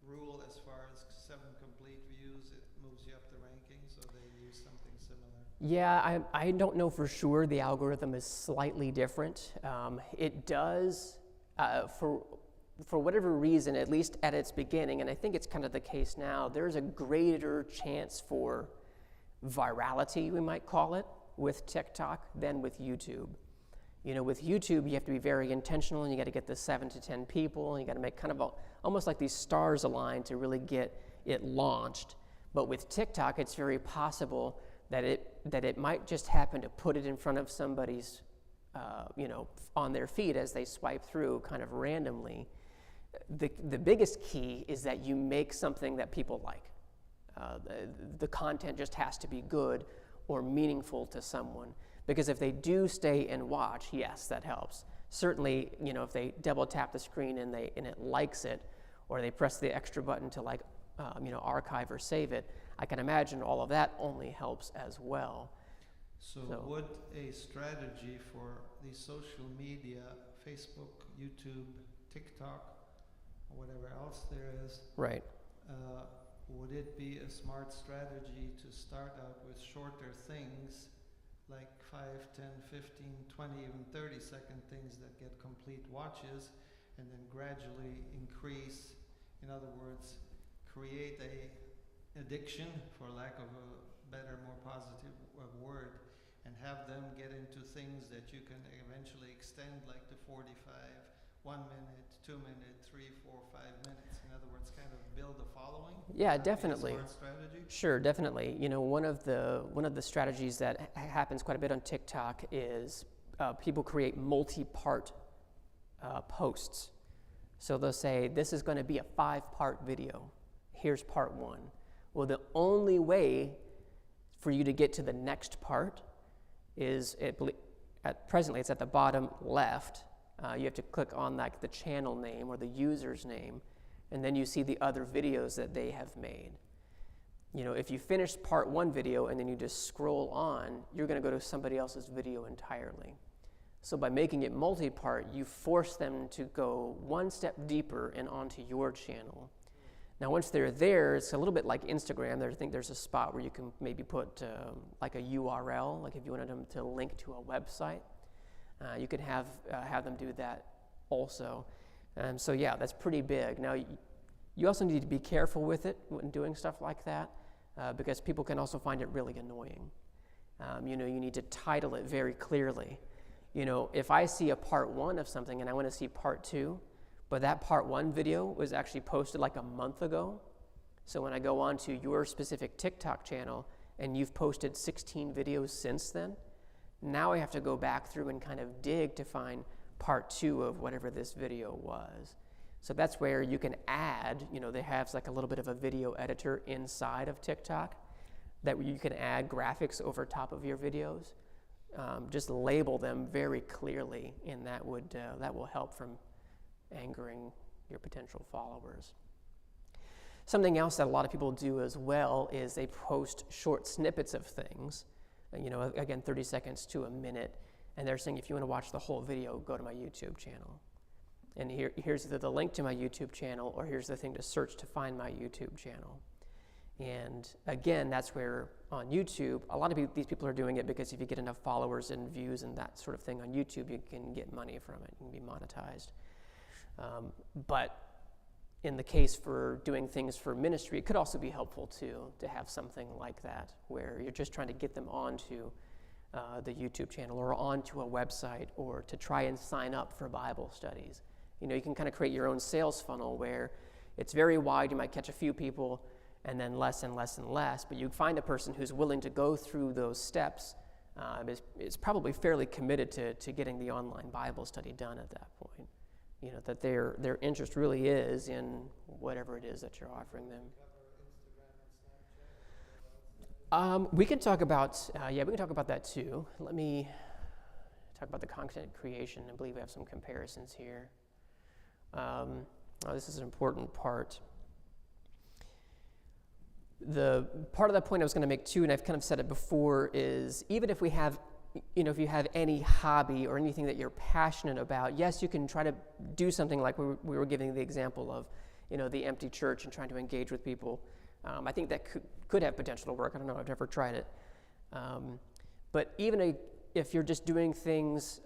rule as far as 7 complete views? It moves you up the rankings, or they use something similar? Yeah, I don't know for sure. The algorithm is slightly different. It does, for whatever reason, at least at its beginning, and I think it's kind of the case now, there's a greater chance for virality, we might call it, with TikTok than with YouTube. With YouTube, you have to be very intentional, and you got to get the 7 to 10 people, and you got to make kind of almost like these stars align to really get it launched. But with TikTok, it's very possible that it might just happen to put it in front of somebody's, on their feed as they swipe through kind of randomly. The biggest key is that you make something that people like. The content just has to be good or meaningful to someone. Because if they do stay and watch, yes, that helps. Certainly, if they double tap the screen and it likes it, or they press the extra button to archive or save it, I can imagine all of that only helps as well. So would a strategy for the social media, Facebook, YouTube, TikTok, or whatever else there is, right? Would it be a smart strategy to start out with shorter things, like 5, 10, 15, 20, even 30-second things that get complete watches, and then gradually increase, in other words, create a addiction, for lack of a better, more positive word, and have them get into things that you can eventually extend, like to 45, 1 minute, 2 minutes, 3, 4, 5 minutes. In other words, kind of build build a following? Yeah, Would that be a definitely. smart strategy? Sure, definitely. You know, one of the strategies that happens quite a bit on TikTok is people create multi-part posts. So they'll say, this is going to be a 5-part video. Here's part 1. Well, the only way for you to get to the next part is, presently it's at the bottom left. You have to click on like the channel name or the user's name, and then you see the other videos that they have made. You know, if you finish part 1 video and then you just scroll on, you're going to go to somebody else's video entirely. So by making it multi-part, you force them to go one step deeper and onto your channel. Now, once they're there, it's a little bit like Instagram. I think there's a spot where you can maybe put like a URL, like if you wanted them to link to a website, you could have them do that also. So yeah, that's pretty big. Now, you also need to be careful with it when doing stuff like that, because people can also find it really annoying. You know, you need to title it very clearly. You know, if I see a part 1 of something and I want to see part 2, but that part 1 video was actually posted like a month ago, so when I go on to your specific TikTok channel and you've posted 16 videos since then, now I have to go back through and kind of dig to find part 2 of whatever this video was. So that's where you can add, you know, they have like a little bit of a video editor inside of TikTok that you can add graphics over top of your videos. Just label them very clearly, and that will help from angering your potential followers. Something else that a lot of people do as well is they post short snippets of things, you know, again, 30 seconds to a minute, and they're saying, if you want to watch the whole video, go to my YouTube channel. And here's the link to my YouTube channel, or here's the thing to search to find my YouTube channel. And again, that's where on YouTube, a lot of these people are doing it because if you get enough followers and views and that sort of thing on YouTube, you can get money from it. You can be monetized. But in the case for doing things for ministry, it could also be helpful to have something like that, where you're just trying to get them onto the YouTube channel or onto a website, or to try and sign up for Bible studies. You know, you can kind of create your own sales funnel where it's very wide. You might catch a few people and then less and less and less, but you find a person who's willing to go through those steps is probably fairly committed to getting the online Bible study done at that point. You know, that their interest really is in whatever it is that you're offering them. We can talk about that too. Let me talk about the content creation. I believe we have some comparisons here. This is an important part. The part of that point I was going to make too, and I've kind of said it before, is even if we have, you know, if you have any hobby or anything that you're passionate about, yes, you can try to do something like we were giving the example of, you know, the empty church and trying to engage with people. I think that could have potential to work. I don't know. I've never tried it. But even if you're just doing things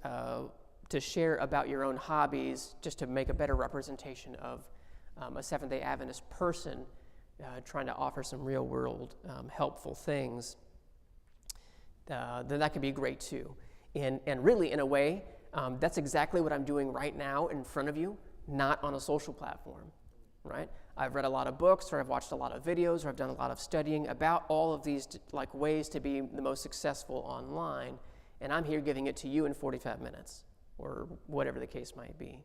to share about your own hobbies, just to make a better representation of a Seventh-day Adventist person, trying to offer some real-world helpful things, then that could be great too. And really, in a way, that's exactly what I'm doing right now in front of you, not on a social platform, right? I've read a lot of books, or I've watched a lot of videos, or I've done a lot of studying about all of these like ways to be the most successful online, and I'm here giving it to you in 45 minutes, or whatever the case might be,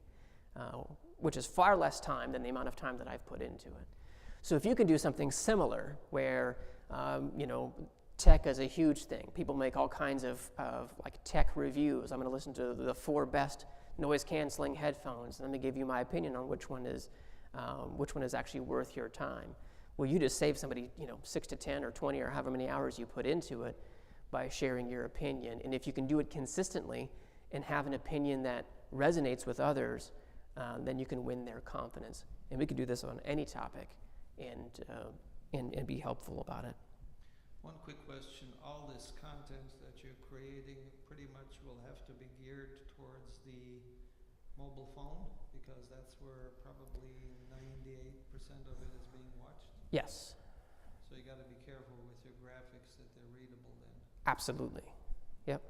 which is far less time than the amount of time that I've put into it. So if you can do something similar where, you know, tech is a huge thing. People make all kinds of like tech reviews. I'm going to listen to the 4 best noise-canceling headphones, and let me give you my opinion on which one is actually worth your time. Well, you just save somebody, you know, 6 to 10 or 20 or however many hours you put into it by sharing your opinion. And if you can do it consistently and have an opinion that resonates with others, then you can win their confidence. And we can do this on any topic and be helpful about it. One quick question. All this content that you're creating pretty much will have to be geared towards the mobile phone, because that's where probably 98% of it is being watched? Yes. So you got to be careful with your graphics that they're readable then. Absolutely. Yep.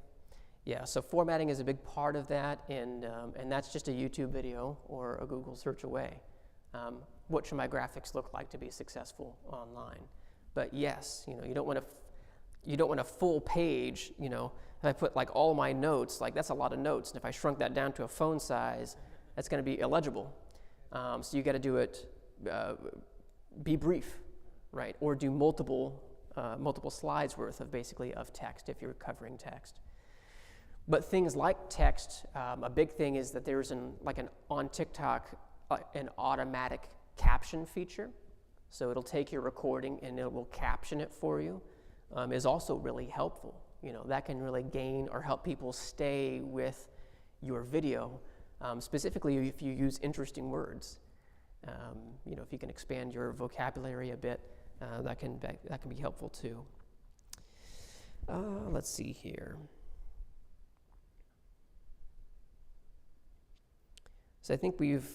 Yeah, so formatting is a big part of that, and that's just a YouTube video or a Google search away. what should my graphics look like to be successful online? But yes, you don't want a full page. If I put like all my notes, like that's a lot of notes, and if I shrunk that down to a phone size, that's going to be illegible. So you got to do it, be brief, right? Or do multiple slides worth of text if you're covering text. But things like text, a big thing is that there's on TikTok an automatic caption feature. So it'll take your recording and it will caption it for you. Is also really helpful. That can really gain or help people stay with your video, specifically if you use interesting words. If you can expand your vocabulary a bit, that can be helpful too. Let's see here. So I think we've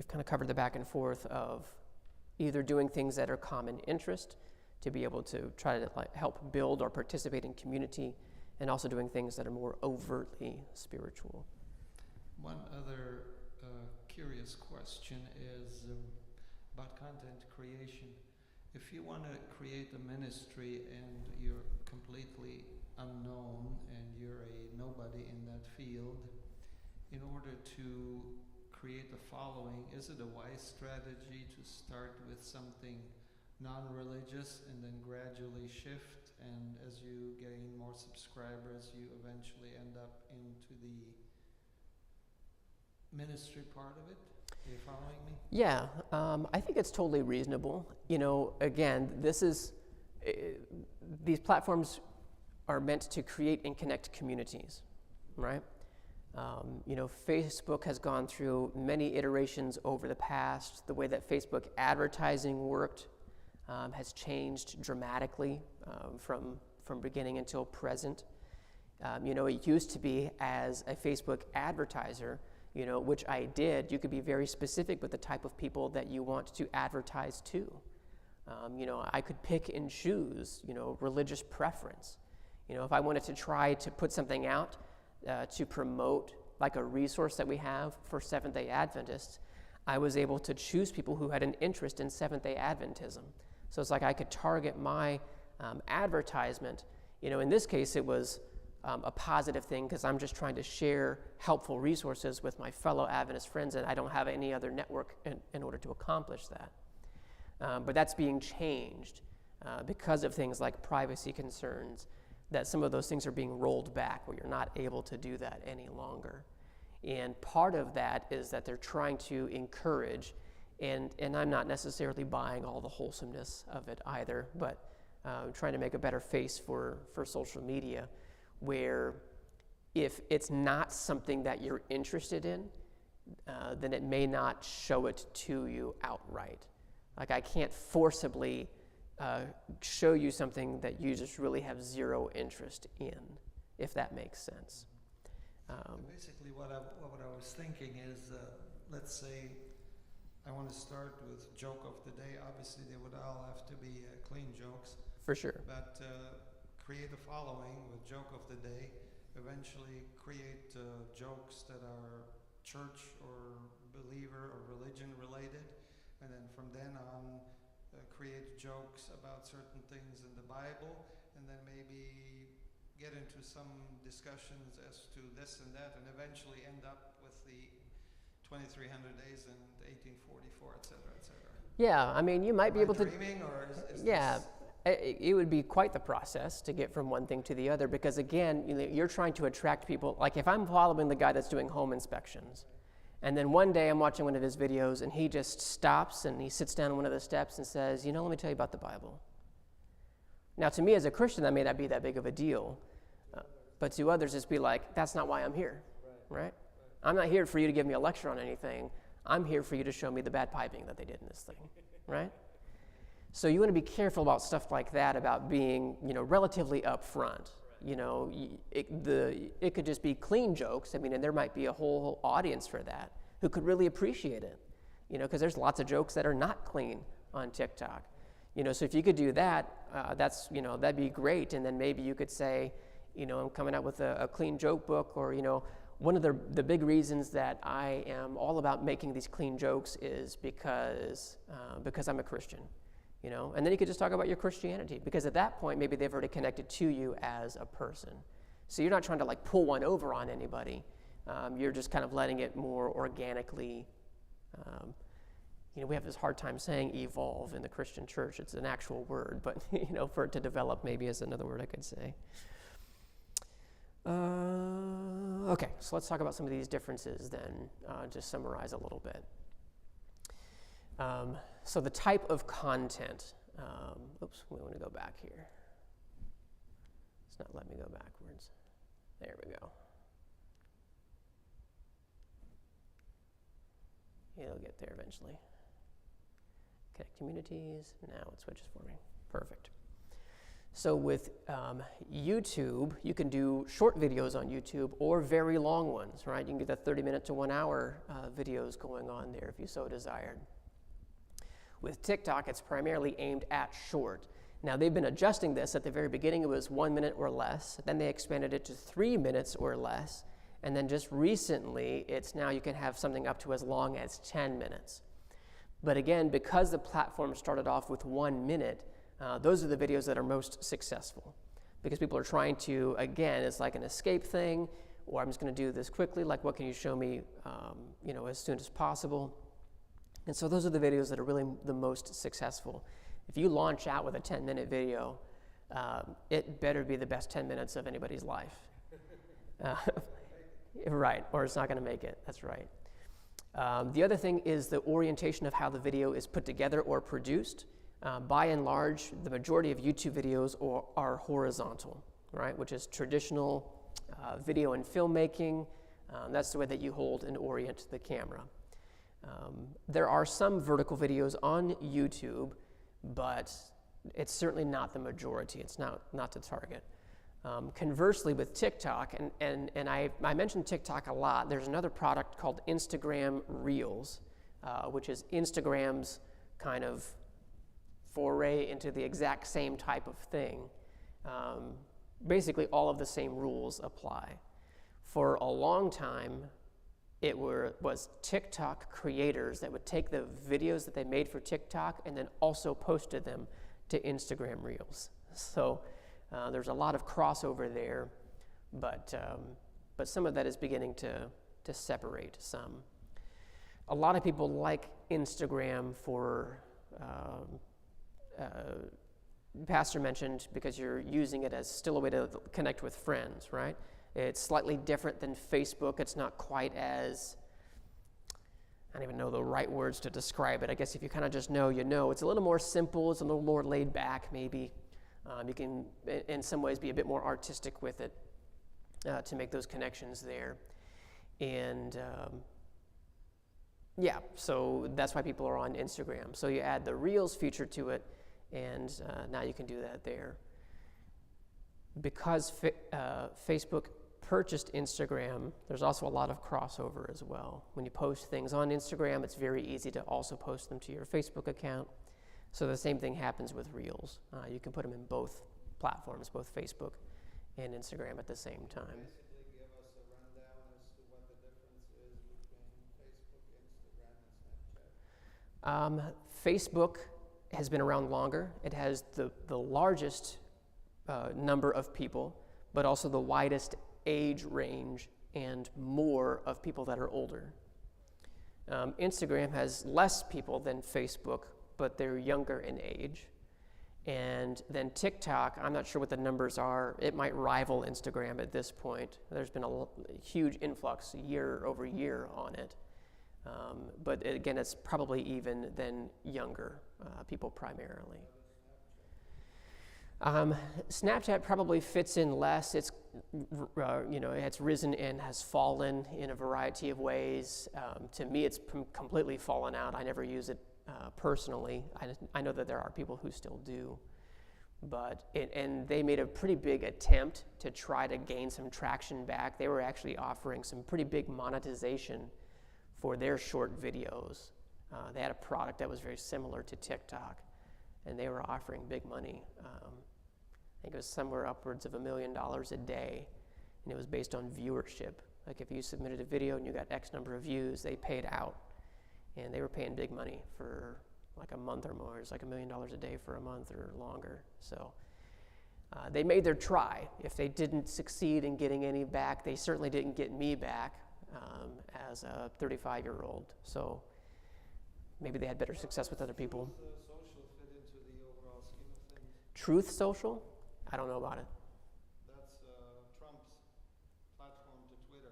kind of covered the back and forth of either doing things that are common interest to be able to try to help build or participate in community, and also doing things that are more overtly spiritual. One other curious question is about content creation. If you want to create a ministry and you're completely unknown and you're a nobody in that field, in order to create a following, is it a wise strategy to start with something non-religious and then gradually shift, and as you gain more subscribers you eventually end up into the ministry part of it? Are you following me? Yeah, I think it's totally reasonable. Again, these platforms are meant to create and connect communities, right? Facebook has gone through many iterations over the past. The way that Facebook advertising worked has changed dramatically from beginning until present. It used to be, as a Facebook advertiser, which I did, you could be very specific with the type of people that you want to advertise to. I could pick and choose, religious preference. If I wanted to try to put something out to promote like a resource that we have for Seventh-day Adventists, I was able to choose people who had an interest in Seventh-day Adventism. So it's like I could target my advertisement. In this case, it was a positive thing because I'm just trying to share helpful resources with my fellow Adventist friends, and I don't have any other network in order to accomplish that. But that's being changed because of things like privacy concerns, that some of those things are being rolled back where you're not able to do that any longer. And part of that is that they're trying to encourage, and I'm not necessarily buying all the wholesomeness of it either, but trying to make a better face for social media, where if it's not something that you're interested in, then it may not show it to you outright. Like, I can't forcibly show you something that you just really have zero interest in, if that makes sense. Basically, what I was thinking is, let's say I want to start with joke of the day. Obviously, they would all have to be clean jokes. For sure. But create a following with joke of the day. Eventually, create jokes that are church or believer or religion related, and then from then on, create jokes about certain things in the Bible, and then maybe get into some discussions as to this and that, and eventually end up with the 2300 days in 1844, etc., etc. Yeah, I mean, you might be able to. Dreaming, or is yeah, this... it would be quite the process to get from one thing to the other, because again, you're trying to attract people. Like, if I'm following the guy that's doing home inspections, and then one day I'm watching one of his videos and he just stops and he sits down on one of the steps and says, let me tell you about the Bible. Now, to me as a Christian, that may not be that big of a deal, but to others, it's be like, that's not why I'm here, right? I'm not here for you to give me a lecture on anything. I'm here for you to show me the bad piping that they did in this thing, right? So you want to be careful about stuff like that, about being, relatively upfront. It could just be clean jokes. I mean, and there might be a whole audience for that who could really appreciate it, because there's lots of jokes that are not clean on TikTok. So if you could do that, that'd be great. And then maybe you could say, I'm coming out with a clean joke book, or, one of the big reasons that I am all about making these clean jokes is because I'm a Christian, you know. And then you could just talk about your Christianity, because at that point maybe they've already connected to you as a person. So you're not trying to like pull one over on anybody. You're just kind of letting it more organically. You know, we have this hard time saying evolve in the Christian church. It's an actual word, but you know, for it to develop maybe is another word I could say. Okay, so let's talk about some of these differences then, just summarize a little bit. So the type of content. Oops, we want to go back here. It's not letting me go backwards. There we go. It'll get there eventually. Connect communities. Now it switches for me. Perfect. So with YouTube, you can do short videos on YouTube or very long ones, right? You can get the 30-minute to 1 hour videos going on there if you so desired. With TikTok, it's primarily aimed at short. Now, they've been adjusting this. At the very beginning, it was 1 minute or less. Then they expanded it to 3 minutes or less. And then just recently, it's now you can have something up to as long as 10 minutes. But again, because the platform started off with 1 minute, those are the videos that are most successful. Because people are trying to, again, it's like an escape thing, or I'm just going to do this quickly, like what can you show me, you know, as soon as possible. And so those are the videos that are really the most successful. If you launch out with a 10-minute video, it better be the best 10 minutes of anybody's life. Right, or it's not going to make it. That's right. The other thing is the orientation of how the video is put together or produced. By and large, the majority of YouTube videos are horizontal, right, which is traditional video and filmmaking. That's the way that you hold and orient the camera. There are some vertical videos on YouTube, but it's certainly not the majority. It's not the target. Conversely, with TikTok, and I mentioned TikTok a lot, there's another product called Instagram Reels, which is Instagram's kind of foray into the exact same type of thing. Basically, all of the same rules apply. For a long time, it was TikTok creators that would take the videos that they made for TikTok and then also posted them to Instagram Reels. So there's a lot of crossover there, but some of that is beginning to separate some. A lot of people like Instagram for, Pastor mentioned, because you're using it as still a way to connect with friends, right? It's slightly different than Facebook. It's not quite as, I don't even know the right words to describe it. I guess if you kind of just know, you know. It's a little more simple. It's a little more laid back, maybe. You can, in some ways, be a bit more artistic with it to make those connections there. And yeah, so that's why people are on Instagram. So you add the Reels feature to it, and now you can do that there. Because Facebook purchased Instagram, there's also a lot of crossover as well. When you post things on Instagram, it's very easy to also post them to your Facebook account. So the same thing happens with Reels. You can put them in both platforms, both Facebook and Instagram at the same time. Basically, give us a rundown as to what the difference is between Facebook, Instagram, and Snapchat. Facebook has been around longer. It has the largest number of people, but also the widest age range and more of people that are older. Instagram has less people than Facebook, but they're younger in age. And then TikTok, I'm not sure what the numbers are. It might rival Instagram at this point. There's been a huge influx year over year on it. But again, it's probably even than younger people primarily. Snapchat probably fits in less. It's, it's risen and has fallen in a variety of ways. To me, it's completely fallen out. I never use it personally. I know that there are people who still do. And they made a pretty big attempt to try to gain some traction back. They were actually offering some pretty big monetization for their short videos. They had a product that was very similar to TikTok, and they were offering big money. I think it was somewhere upwards of $1 million a day, and it was based on viewership. Like if you submitted a video and you got X number of views, they paid out. And they were paying big money for like a month or more. It's like $1 million a day for a month or longer. So they made their try. If they didn't succeed in getting any back, they certainly didn't get me back as a 35-year-old. So maybe they had better success with other people. How does social fit into the overall scheme of things? Truth Social? I don't know about it. That's Trump's platform to Twitter.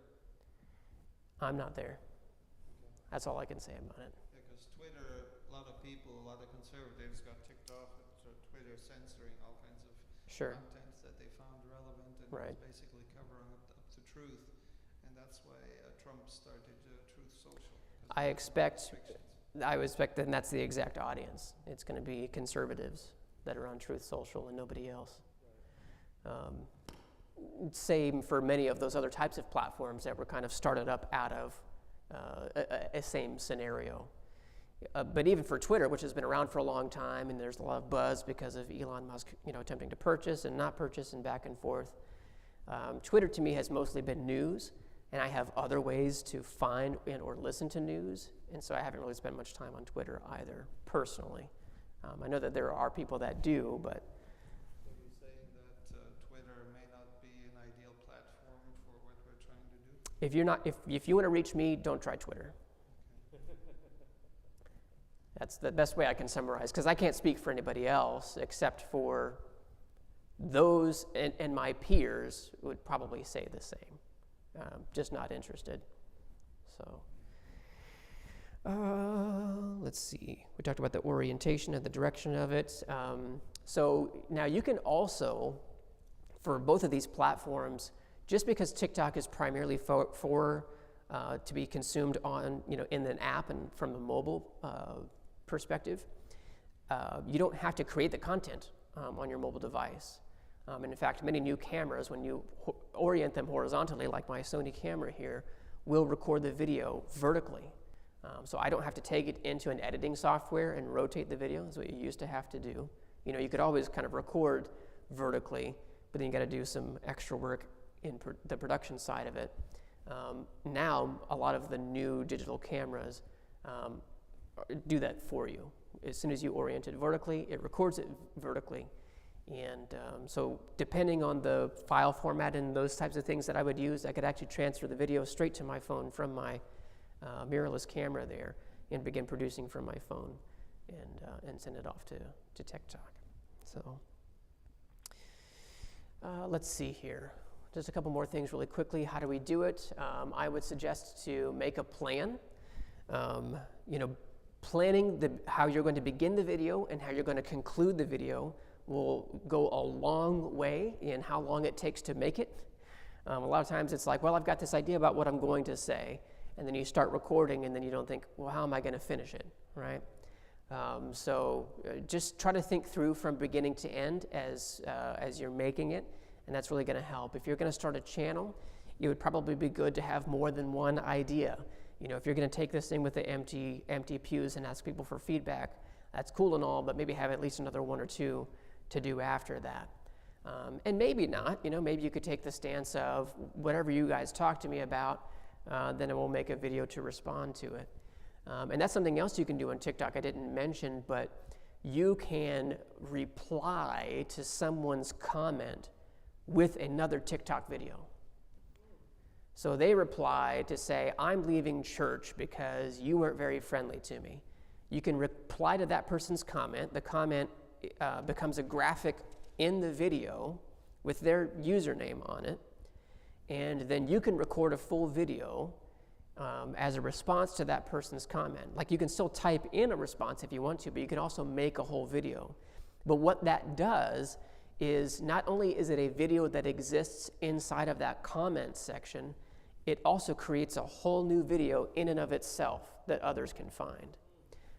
I'm not there. Okay. That's all I can say about it. Because Twitter, a lot of people, a lot of conservatives got ticked off at Twitter censoring all kinds of Sure. contents that they found relevant and Right. was basically covering up the truth. And that's why Trump started Truth Social. 'Cause I there were expect, restrictions. I would expect that that's the exact audience. It's going to be conservatives that are on Truth Social and nobody else. Same for many of those other types of platforms that were kind of started up out of a same scenario. But even for Twitter, which has been around for a long time, and there's a lot of buzz because of Elon Musk, attempting to purchase and not purchase and back and forth. Twitter to me has mostly been news, and I have other ways to find and or listen to news, and so I haven't really spent much time on Twitter either, personally. I know that there are people that do, but So you're saying that Twitter may not be an ideal platform for what we're trying to do? if you want to reach me, don't try Twitter. That's the best way I can summarize, because I can't speak for anybody else except for those and my peers would probably say the same. Just not interested. So, let's see. We talked about the orientation and the direction of it. So now you can also, for both of these platforms, just because TikTok is primarily for to be consumed on, in an app and from a mobile perspective, you don't have to create the content on your mobile device. And in fact, many new cameras, when you orient them horizontally, like my Sony camera here, will record the video vertically. So I don't have to take it into an editing software and rotate the video. That's what you used to have to do. You could always kind of record vertically, but then you got to do some extra work in the production side of it. Now, a lot of the new digital cameras do that for you. As soon as you orient it vertically, it records it vertically. And so depending on the file format and those types of things that I would use, I could actually transfer the video straight to my phone from my mirrorless camera there and begin producing from my phone and send it off to TikTok. So let's see here. Just a couple more things really quickly. How do we do it? I would suggest to make a plan. Planning how you're going to begin the video and how you're going to conclude the video will go a long way in how long it takes to make it. A lot of times it's like, well, I've got this idea about what I'm going to say, and then you start recording, and then you don't think, well, how am I going to finish it, right? So just try to think through from beginning to end as you're making it, and that's really going to help. If you're going to start a channel, it would probably be good to have more than one idea. If you're going to take this thing with the empty pews and ask people for feedback, that's cool and all, but maybe have at least another one or two to do after that. And maybe not, maybe you could take the stance of whatever you guys talk to me about, then I will make a video to respond to it. And that's something else you can do on TikTok I didn't mention, but you can reply to someone's comment with another TikTok video. So they reply to say, I'm leaving church because you weren't very friendly to me. You can reply to that person's comment. The comment becomes a graphic in the video with their username on it. And then you can record a full video as a response to that person's comment. Like, you can still type in a response if you want to, but you can also make a whole video. But what that does is not only is it a video that exists inside of that comment section, it also creates a whole new video in and of itself that others can find.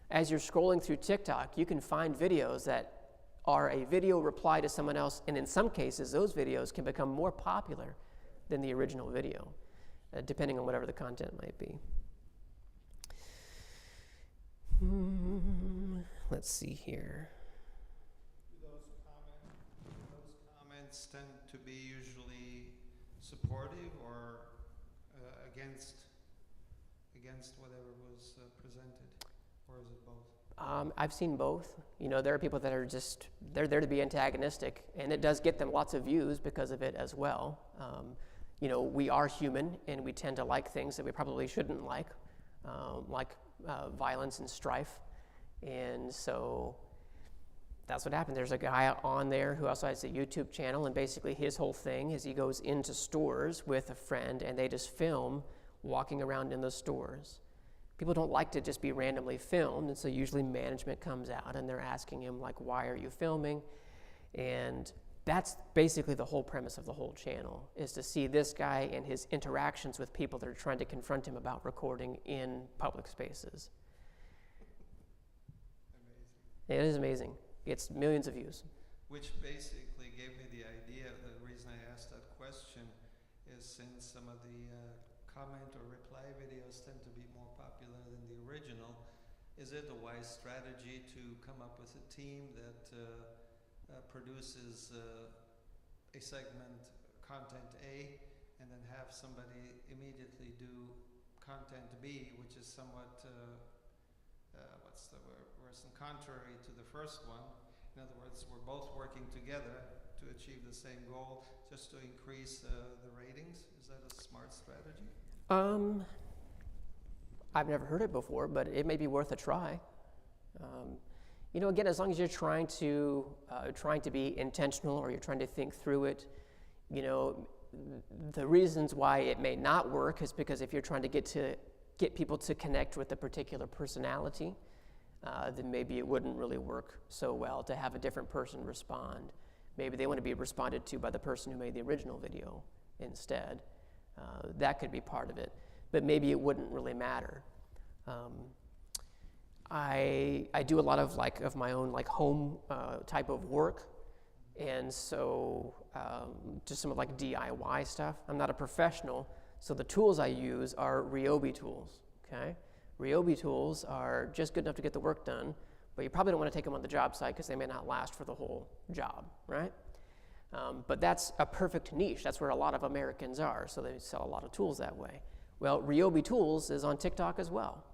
As you're scrolling through TikTok, you can find videos that are a video reply to someone else, and in some cases, those videos can become more popular than the original video, depending on whatever the content might be. Let's see here. Do those comments tend to be usually supportive or against whatever was presented, or is it both? I've seen both. You know, there are people that are just, they're there to be antagonistic, and it does get them lots of views because of it as well. You know, we are human, and we tend to like things that we probably shouldn't like violence and strife. And so that's what happened. There's a guy on there who also has a YouTube channel, and basically his whole thing is he goes into stores with a friend, and they just film walking around in the stores. People don't like to just be randomly filmed, and so usually management comes out and they're asking him, like, why are you filming? And that's basically the whole premise of the whole channel, is to see this guy and his interactions with people that are trying to confront him about recording in public spaces. Amazing. It is amazing. It's millions of views. Which basically gave me the idea. The reason I asked that question is since some of the comment or reply videos tend to be more popular than the original, is it a wise strategy to come up with a team that produces a segment, content A, and then have somebody immediately do content B, which is somewhat, what's the word, contrary to the first one. In other words, we're both working together to achieve the same goal, just to increase the ratings. Is that a smart strategy? I've never heard it before, but it may be worth a try. You know, again, as long as you're trying to be intentional, or you're trying to think through it, you know, the reasons why it may not work is because if you're trying to get people to connect with a particular personality, then maybe it wouldn't really work so well to have a different person respond. Maybe they want to be responded to by the person who made the original video instead. That could be part of it, but maybe it wouldn't really matter. I do a lot of my own home type of work, and so just some of DIY stuff. I'm not a professional, so the tools I use are Ryobi tools. Okay, Ryobi tools are just good enough to get the work done, but you probably don't want to take them on the job site because they may not last for the whole job, right? But that's a perfect niche. That's where a lot of Americans are, so they sell a lot of tools that way. Well, Ryobi Tools is on TikTok as well.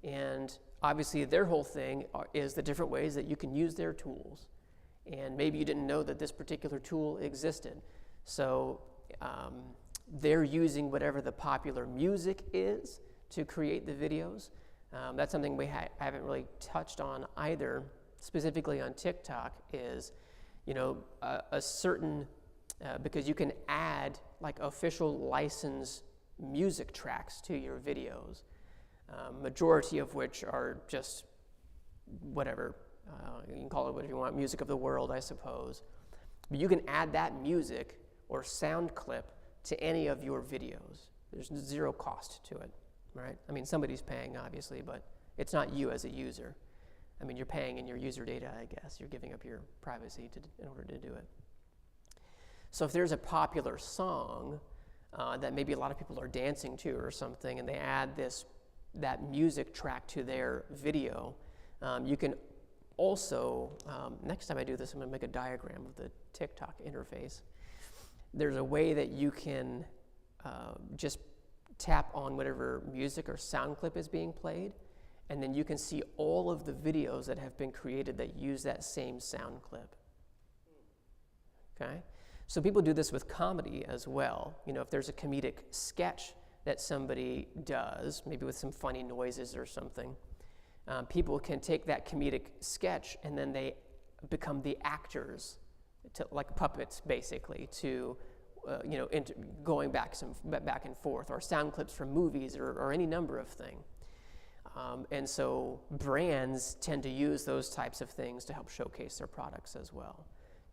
And obviously their whole thing is the different ways that you can use their tools. And maybe you didn't know that this particular tool existed. So they're using whatever the popular music is to create the videos. That's something we haven't really touched on either, specifically on TikTok, is a certain, because you can add official license music tracks to your videos, majority of which are just whatever, you can call it whatever you want, music of the world, I suppose. But you can add that music or sound clip to any of your videos. There's zero cost to it, right? I mean, somebody's paying, obviously, but it's not you as a user. I mean, you're paying in your user data, I guess. You're giving up your privacy in order to do it. So if there's a popular song that maybe a lot of people are dancing to or something, and they add that music track to their video, you can also, next time I do this, I'm gonna make a diagram of the TikTok interface. There's a way that you can just tap on whatever music or sound clip is being played, and then you can see all of the videos that have been created that use that same sound clip. Okay? So people do this with comedy as well. You know, if there's a comedic sketch that somebody does, maybe with some funny noises or something, people can take that comedic sketch and then they become the actors, like puppets basically, to going back and forth, or sound clips from movies or any number of things. And so brands tend to use those types of things to help showcase their products as well.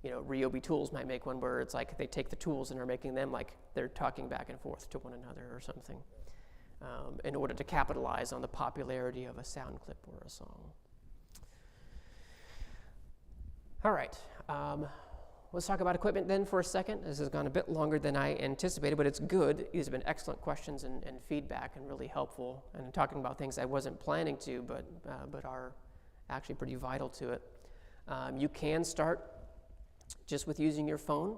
You know, Ryobi Tools might make one where it's like they take the tools and are making them like they're talking back and forth to one another or something, in order to capitalize on the popularity of a sound clip or a song. All right, let's talk about equipment then for a second. This has gone a bit longer than I anticipated, but it's good. These have been excellent questions and feedback, and really helpful, and talking about things I wasn't planning to, but are actually pretty vital to it. You can start just with using your phone.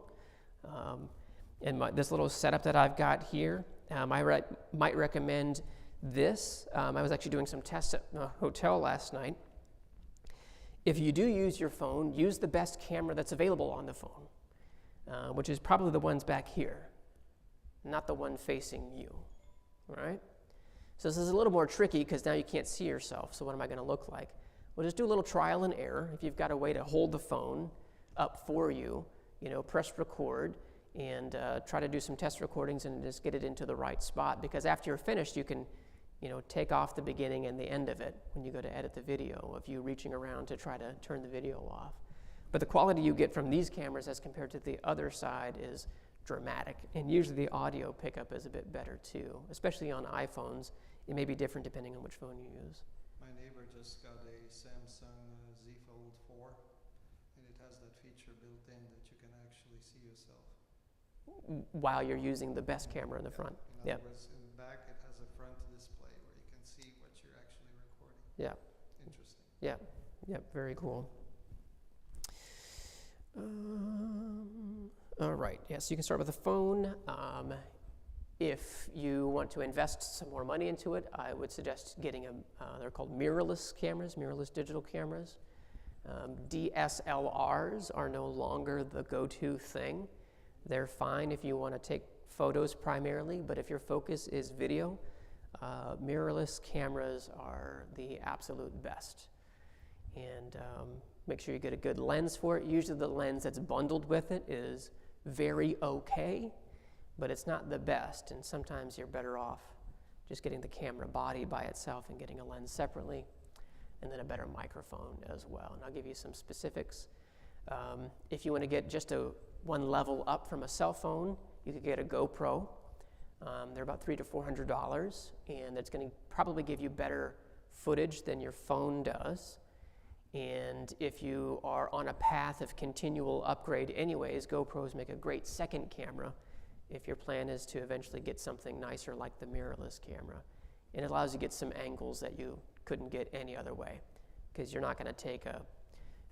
And this little setup that I've got here, might recommend this. I was actually doing some tests at a hotel last night. If you do use your phone, use the best camera that's available on the phone, which is probably the ones back here, not the one facing you, right? So this is a little more tricky because now you can't see yourself. So what am I going to look like? Well, just do a little trial and error. If you've got a way to hold the phone up for you, press record and try to do some test recordings and just get it into the right spot, because after you're finished, you can take off the beginning and the end of it when you go to edit the video of you reaching around to try to turn the video off. But the quality you get from these cameras as compared to the other side is dramatic, and usually the audio pickup is a bit better too, especially on iPhones. It may be different depending on which phone you use. My neighbor just got a Samsung Z Fold 4, and it has that feature built in that you can actually see yourself. While you're using the best camera in the front. In other words, in the back it has a front display where you can see what you're actually recording. Yeah. Interesting. Yeah, very cool. All right, so you can start with the phone. If you want to invest some more money into it, I would suggest getting they're called mirrorless cameras, mirrorless digital cameras. DSLRs are no longer the go-to thing. They're fine if you want to take photos primarily, but if your focus is video, mirrorless cameras are the absolute best. And make sure you get a good lens for it. Usually the lens that's bundled with it is very okay, but it's not the best, and sometimes you're better off just getting the camera body by itself and getting a lens separately, and then a better microphone as well. And I'll give you some specifics. If you want to get just one level up from a cell phone, you could get a GoPro. They're about $300 to $400, and it's going to probably give you better footage than your phone does. And if you are on a path of continual upgrade anyways, GoPros make a great second camera if your plan is to eventually get something nicer like the mirrorless camera. And it allows you to get some angles that you couldn't get any other way, because you're not going to take a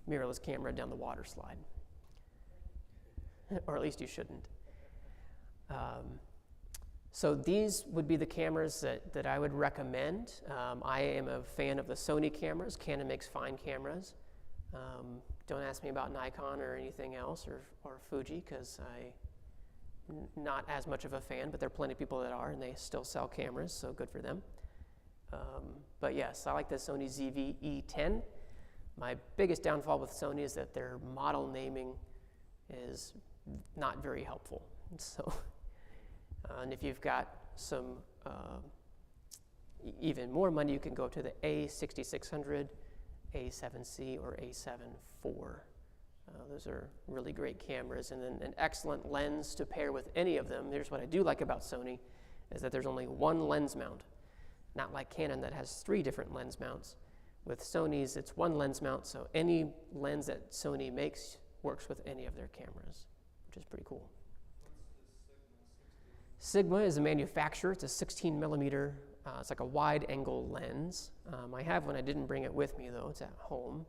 mirrorless camera down the water slide. Or at least you shouldn't. So these would be the cameras that I would recommend. I am a fan of the Sony cameras. Canon makes fine cameras. Don't ask me about Nikon or anything else, or Fuji, because I'm not as much of a fan, but there are plenty of people that are, and they still sell cameras, so good for them. But yes, I like the Sony ZV-E10. My biggest downfall with Sony is that their model naming is not very helpful. So, and if you've got some even more money, you can go to the A6600, A7C, or A7 IV. Those are really great cameras, and then an excellent lens to pair with any of them. Here's what I do like about Sony, is that there's only one lens mount, not like Canon that has 3 different lens mounts. With Sony's, it's one lens mount, so any lens that Sony makes works with any of their cameras, which is pretty cool. Sigma is a manufacturer. It's a 16 millimeter, it's like a wide angle lens. I have one, I didn't bring it with me though, it's at home.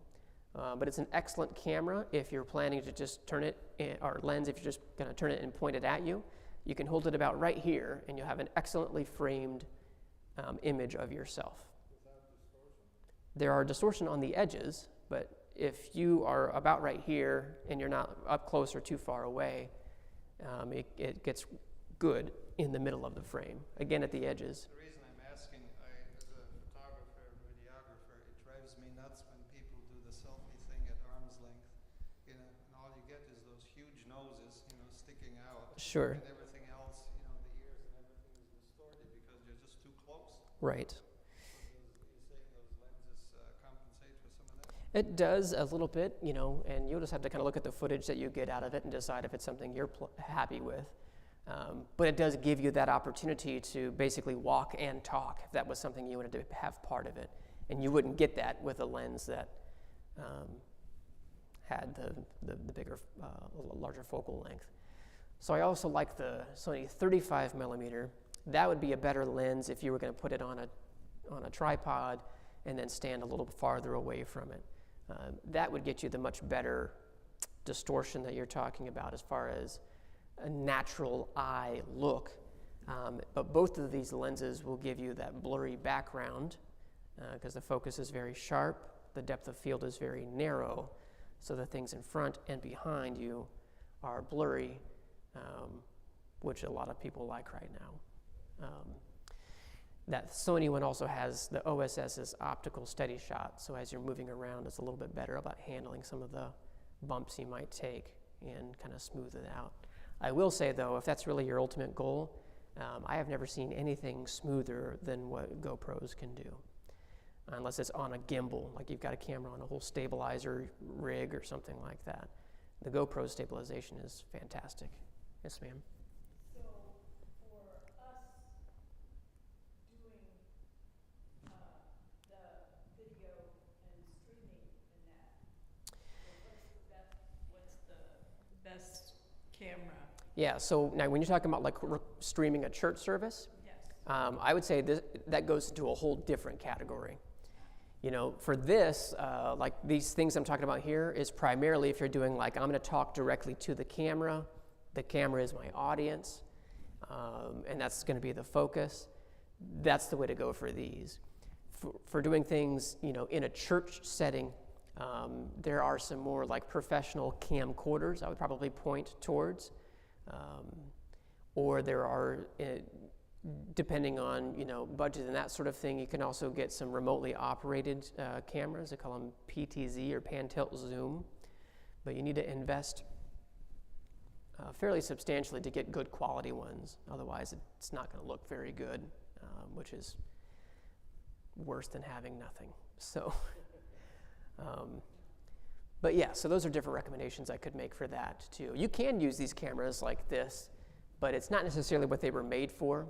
But it's an excellent camera if you're planning to just turn it, or lens if you're just gonna turn it and point it at you. You can hold it about right here and you'll have an excellently framed image of yourself. There are distortion on the edges, but if you are about right here and you're not up close or too far away, it gets good in the middle of the frame. Again, at the edges. The reason I'm asking, as a photographer, videographer, it drives me nuts when people do the selfie thing at arm's length, and all you get is those huge noses, sticking out. Sure. And everything else, the ears and everything is distorted because you're just too close. Right. You're saying those lenses compensate for some of that? It does a little bit, and you'll just have to kind of look at the footage that you get out of it and decide if it's something you're happy with. But it does give you that opportunity to basically walk and talk if that was something you wanted to have part of it. And you wouldn't get that with a lens that had the bigger, larger focal length. So I also like the Sony 35 millimeter. That would be a better lens if you were going to put it on a tripod and then stand a little farther away from it. That would get you the much better distortion that you're talking about as far as a natural eye look. But both of these lenses will give you that blurry background because the focus is very sharp, the depth of field is very narrow, so the things in front and behind you are blurry, which a lot of people like right now. That Sony one also has the OSS's optical steady shot, so as you're moving around, it's a little bit better about handling some of the bumps you might take and kind of smooth it out. I will say though, if that's really your ultimate goal, I have never seen anything smoother than what GoPros can do. Unless it's on a gimbal, like you've got a camera on a whole stabilizer rig or something like that. The GoPro stabilization is fantastic. Yes, ma'am. So for us doing the video and streaming and that, what's the best camera? Yeah, so now when you're talking about like streaming a church service, Yes. I would say that goes into a whole different category. You know, for this, like these things I'm talking about here is primarily if you're doing like, I'm gonna talk directly to the camera is my audience, and that's gonna be the focus. That's the way to go for these. For doing things, you know, in a church setting, there are some more like professional camcorders I would probably point towards. Or there are, depending on, you know, budget and that sort of thing, you can also get some remotely operated cameras. They call them PTZ or pan tilt zoom, but you need to invest fairly substantially to get good quality ones. Otherwise, it's not going to look very good, which is worse than having nothing. So, but yeah, so those are different recommendations I could make for that too. You can use these cameras like this, but it's not necessarily what they were made for.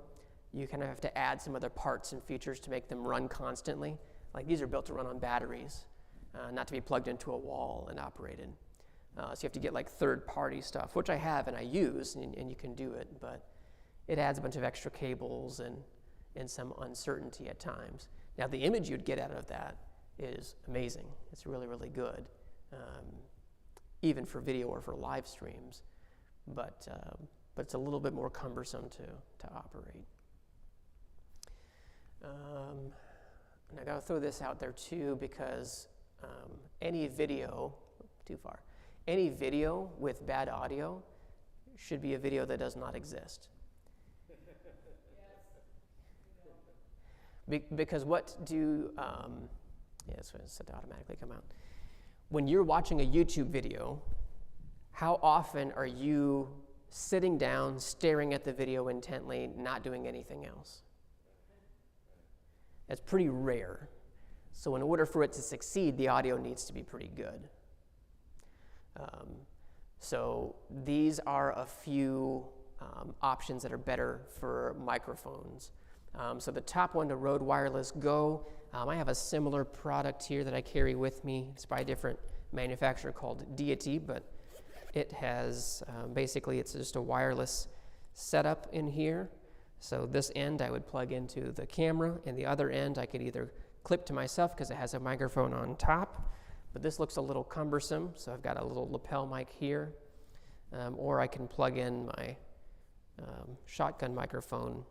You kind of have to add some other parts and features to make them run constantly. Like these are built to run on batteries, not to be plugged into a wall and operated. So you have to get like third-party stuff, which I have and I use, and you can do it, but it adds a bunch of extra cables and some uncertainty at times. Now the image you'd get out of that is amazing. It's really, really good, even for video or for live streams, but it's a little bit more cumbersome to operate. And I gotta throw this out there too, because any video with bad audio should be a video that does not exist. Because what do, so it's set to automatically come out. When you're watching a YouTube video, how often are you sitting down, staring at the video intently, not doing anything else? That's pretty rare. So in order for it to succeed, the audio needs to be pretty good. So these are a few options that are better for microphones. So the top one, the Rode Wireless Go, I have a similar product here that I carry with me. It's by a different manufacturer called Deity, but it has, basically it's just a wireless setup in here. So this end I would plug into the camera, and the other end I could either clip to myself because it has a microphone on top, but this looks a little cumbersome, so I've got a little lapel mic here, or I can plug in my shotgun microphone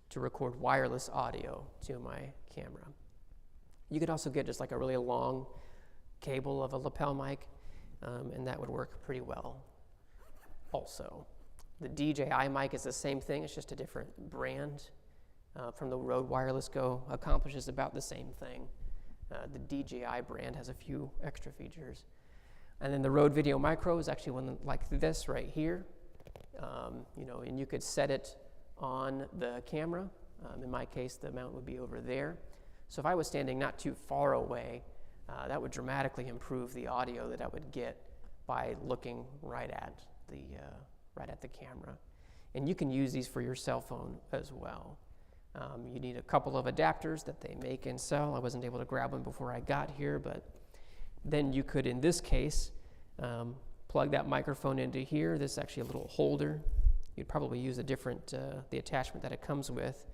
to record wireless audio to my camera. You could also get just like a really long cable of a lapel mic, and that would work pretty well also. The DJI mic is the same thing, it's just a different brand from the Rode Wireless Go, accomplishes about the same thing. The DJI brand has a few extra features. And then the Rode Video Micro is actually one like this right here. You know, and you could set it on the camera. In my case, the mount would be over there. So if I was standing not too far away, that would dramatically improve the audio that I would get by looking right at the camera. And you can use these for your cell phone as well. You need a couple of adapters that they make and sell. I wasn't able to grab one before I got here, but then you could, in this case, plug that microphone into here. This is actually a little holder. You'd probably use a different, the attachment that it comes with.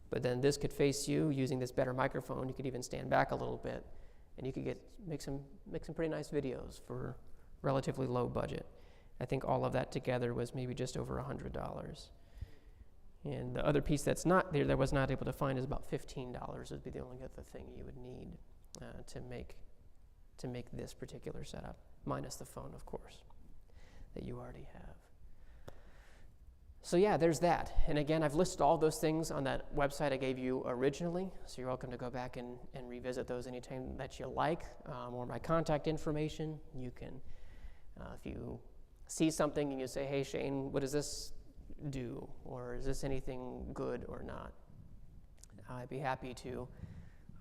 But then this could face you using this better microphone. You could even stand back a little bit, and you could make some pretty nice videos for relatively low budget. I think all of that together was maybe just over $100. And the other piece that's not there that I was not able to find is about $15 would be the only other thing you would need to make this particular setup, minus the phone, of course, that you already have. So yeah, there's that. And again, I've listed all those things on that website I gave you originally, so you're welcome to go back and revisit those anytime that you like, or my contact information. You can, if you see something and you say, hey Shane, what does this do? Or is this anything good or not? I'd be happy to,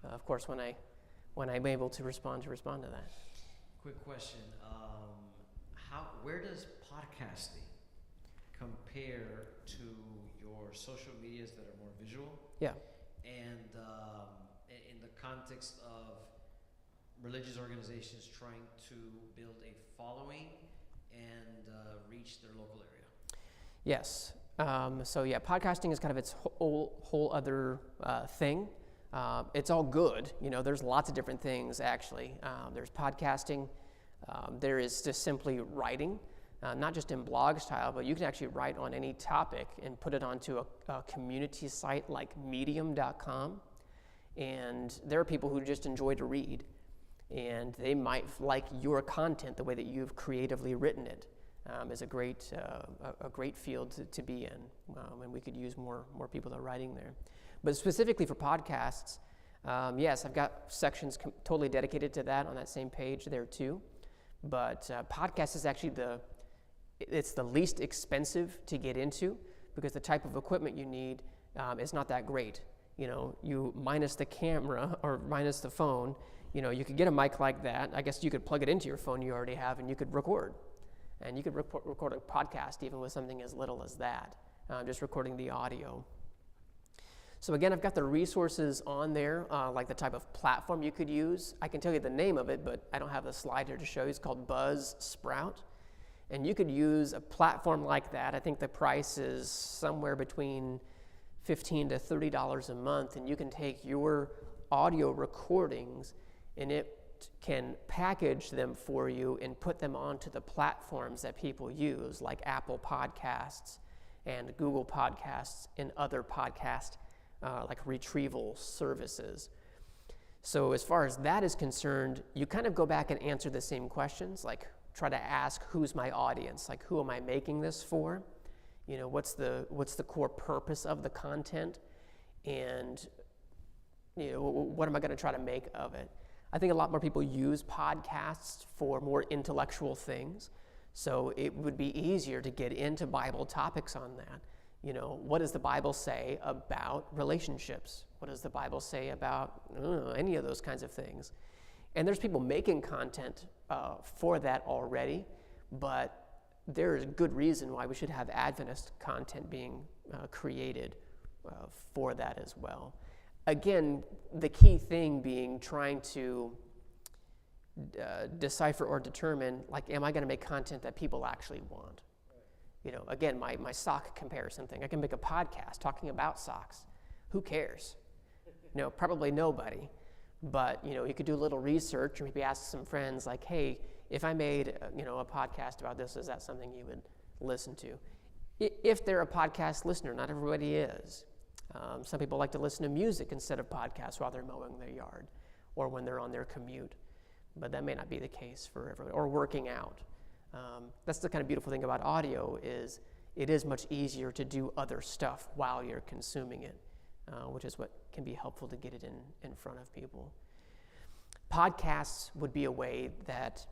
of course, when I'm able to respond to that. Quick question. Where does podcasting compare to your social medias that are more visual? Yeah. And in the context of religious organizations trying to build a following and reach their local area? Yes. So yeah, podcasting is kind of its whole other thing. It's all good. There's lots of different things, actually. There's podcasting. There is just simply writing, not just in blog style, but you can actually write on any topic and put it onto a community site like medium.com. And there are people who just enjoy to read, and they might like your content the way that you've creatively written it. Is a great field to be in, and we could use more people that are writing there. But specifically for podcasts, yes, I've got sections totally dedicated to that on that same page there too. But podcast is actually it's the least expensive to get into, because the type of equipment you need is not that great. You minus the camera or minus the phone, you could get a mic like that. I guess you could plug it into your phone you already have, and you could record. And you could record a podcast even with something as little as that, just recording the audio. So again, I've got the resources on there, like the type of platform you could use. I can tell you the name of it, but I don't have the slide here to show you. It's called Buzzsprout. And you could use a platform like that. I think the price is somewhere between $15 to $30 a month, and you can take your audio recordings and it can package them for you and put them onto the platforms that people use, like Apple Podcasts and Google Podcasts and other podcast like retrieval services. So as far as that is concerned, you kind of go back and answer the same questions, like try to ask, who's my audience? Like, who am I making this for? What's the core purpose of the content? And what am I going to try to make of it? I think a lot more people use podcasts for more intellectual things, so it would be easier to get into Bible topics on that. What does the Bible say about relationships? What does the Bible say about any of those kinds of things? And there's people making content for that already, but there is good reason why we should have Adventist content being created for that as well. Again, the key thing being trying to decipher or determine, like, am I going to make content that people actually want? Again, my sock comparison thing. I can make a podcast talking about socks. Who cares? Probably nobody. But, you could do a little research or maybe ask some friends, like, hey, if I made, a podcast about this, is that something you would listen to? If they're a podcast listener, not everybody is. Some people like to listen to music instead of podcasts while they're mowing their yard or when they're on their commute. But that may not be the case for everyone, or working out. That's the kind of beautiful thing about audio is it is much easier to do other stuff while you're consuming it, which is what can be helpful to get it in front of people. Podcasts would be a way that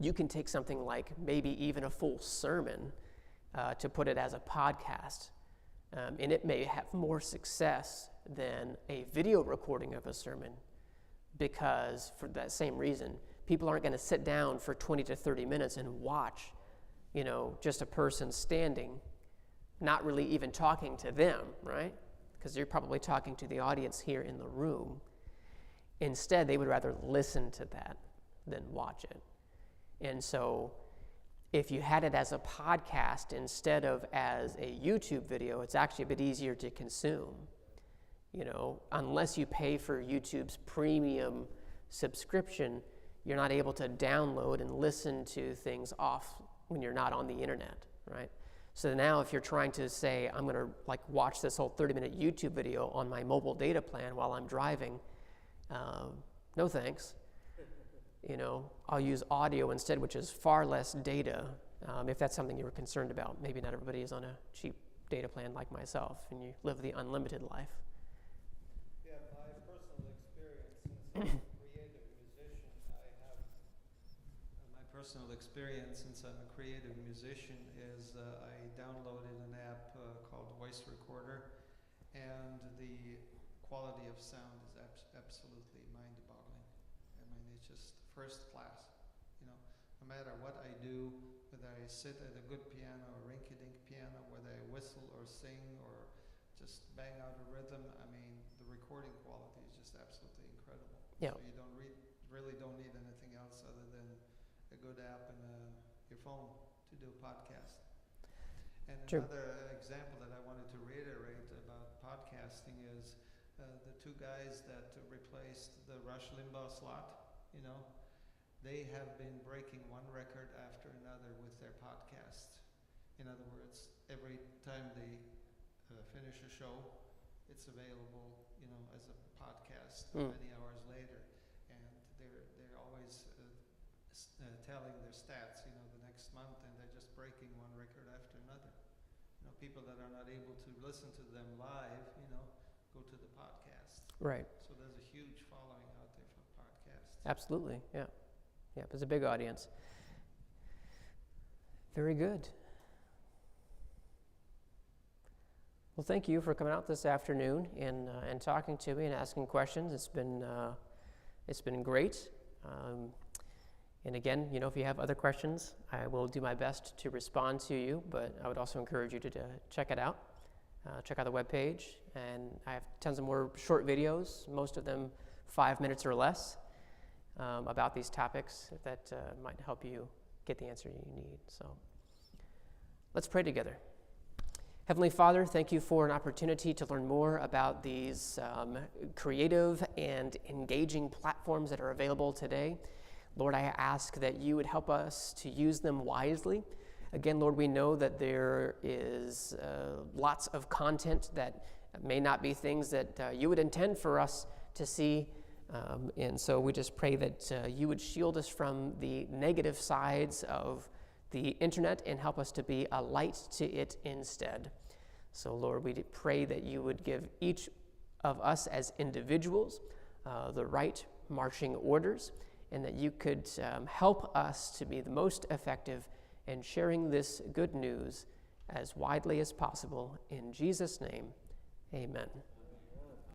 you can take something like maybe even a full sermon to put it as a podcast. And it may have more success than a video recording of a sermon, because for that same reason, people aren't going to sit down for 20 to 30 minutes and watch, just a person standing, not really even talking to them, right? Because you're probably talking to the audience here in the room. Instead, they would rather listen to that than watch it. And so if you had it as a podcast instead of as a YouTube video, it's actually a bit easier to consume. Unless you pay for YouTube's premium subscription, you're not able to download and listen to things off when you're not on the internet, right? So now if you're trying to say, I'm going to like watch this whole 30-minute YouTube video on my mobile data plan while I'm driving, no thanks. You know, I'll use audio instead, which is far less data, if that's something you were concerned about. Maybe not everybody is on a cheap data plan like myself, and you live the unlimited life. Yeah, my personal experience, since I'm a creative musician, my personal experience since I'm a creative musician is I downloaded an app called Voice Recorder, and the quality of sound is absolutely mind-boggling. I mean, it's just first class. You know, no matter what I do, whether I sit at a good piano or rinky-dink piano, whether I whistle or sing or just bang out a rhythm, I mean, the recording quality is just absolutely incredible. Yeah. So you really don't need anything else other than a good app and your phone to do a podcast. And True. another example that I wanted to reiterate about podcasting is the two guys that replaced the Rush Limbaugh slot, you know, they have been breaking one record after another with their podcast. In other words, every time they finish a show, it's available, you know, as a podcast many hours later, and they're always telling their stats, you know, the next month, and they're just breaking one record after another. You know, people that are not able to listen to them live, you know, go to the podcast. Right. So there's a huge following out there for podcasts. Absolutely, yeah. Yeah, there's a big audience. Very good. Well, thank you for coming out this afternoon and talking to me and asking questions. It's been great. And again, you know, if you have other questions, I will do my best to respond to you, but I would also encourage you to check it out. Check out the webpage, and I have tons of more short videos, most of them 5 minutes or less, about these topics that might help you get the answer you need. So let's pray together. Heavenly Father, thank you for an opportunity to learn more about these creative and engaging platforms that are available today. Lord, I ask that you would help us to use them wisely. Again, Lord, we know that there is lots of content that may not be things that you would intend for us to see. And so we just pray that you would shield us from the negative sides of the internet and help us to be a light to it instead. So, Lord, we pray that you would give each of us as individuals the right marching orders, and that you could help us to be the most effective in sharing this good news as widely as possible. In Jesus' name, amen.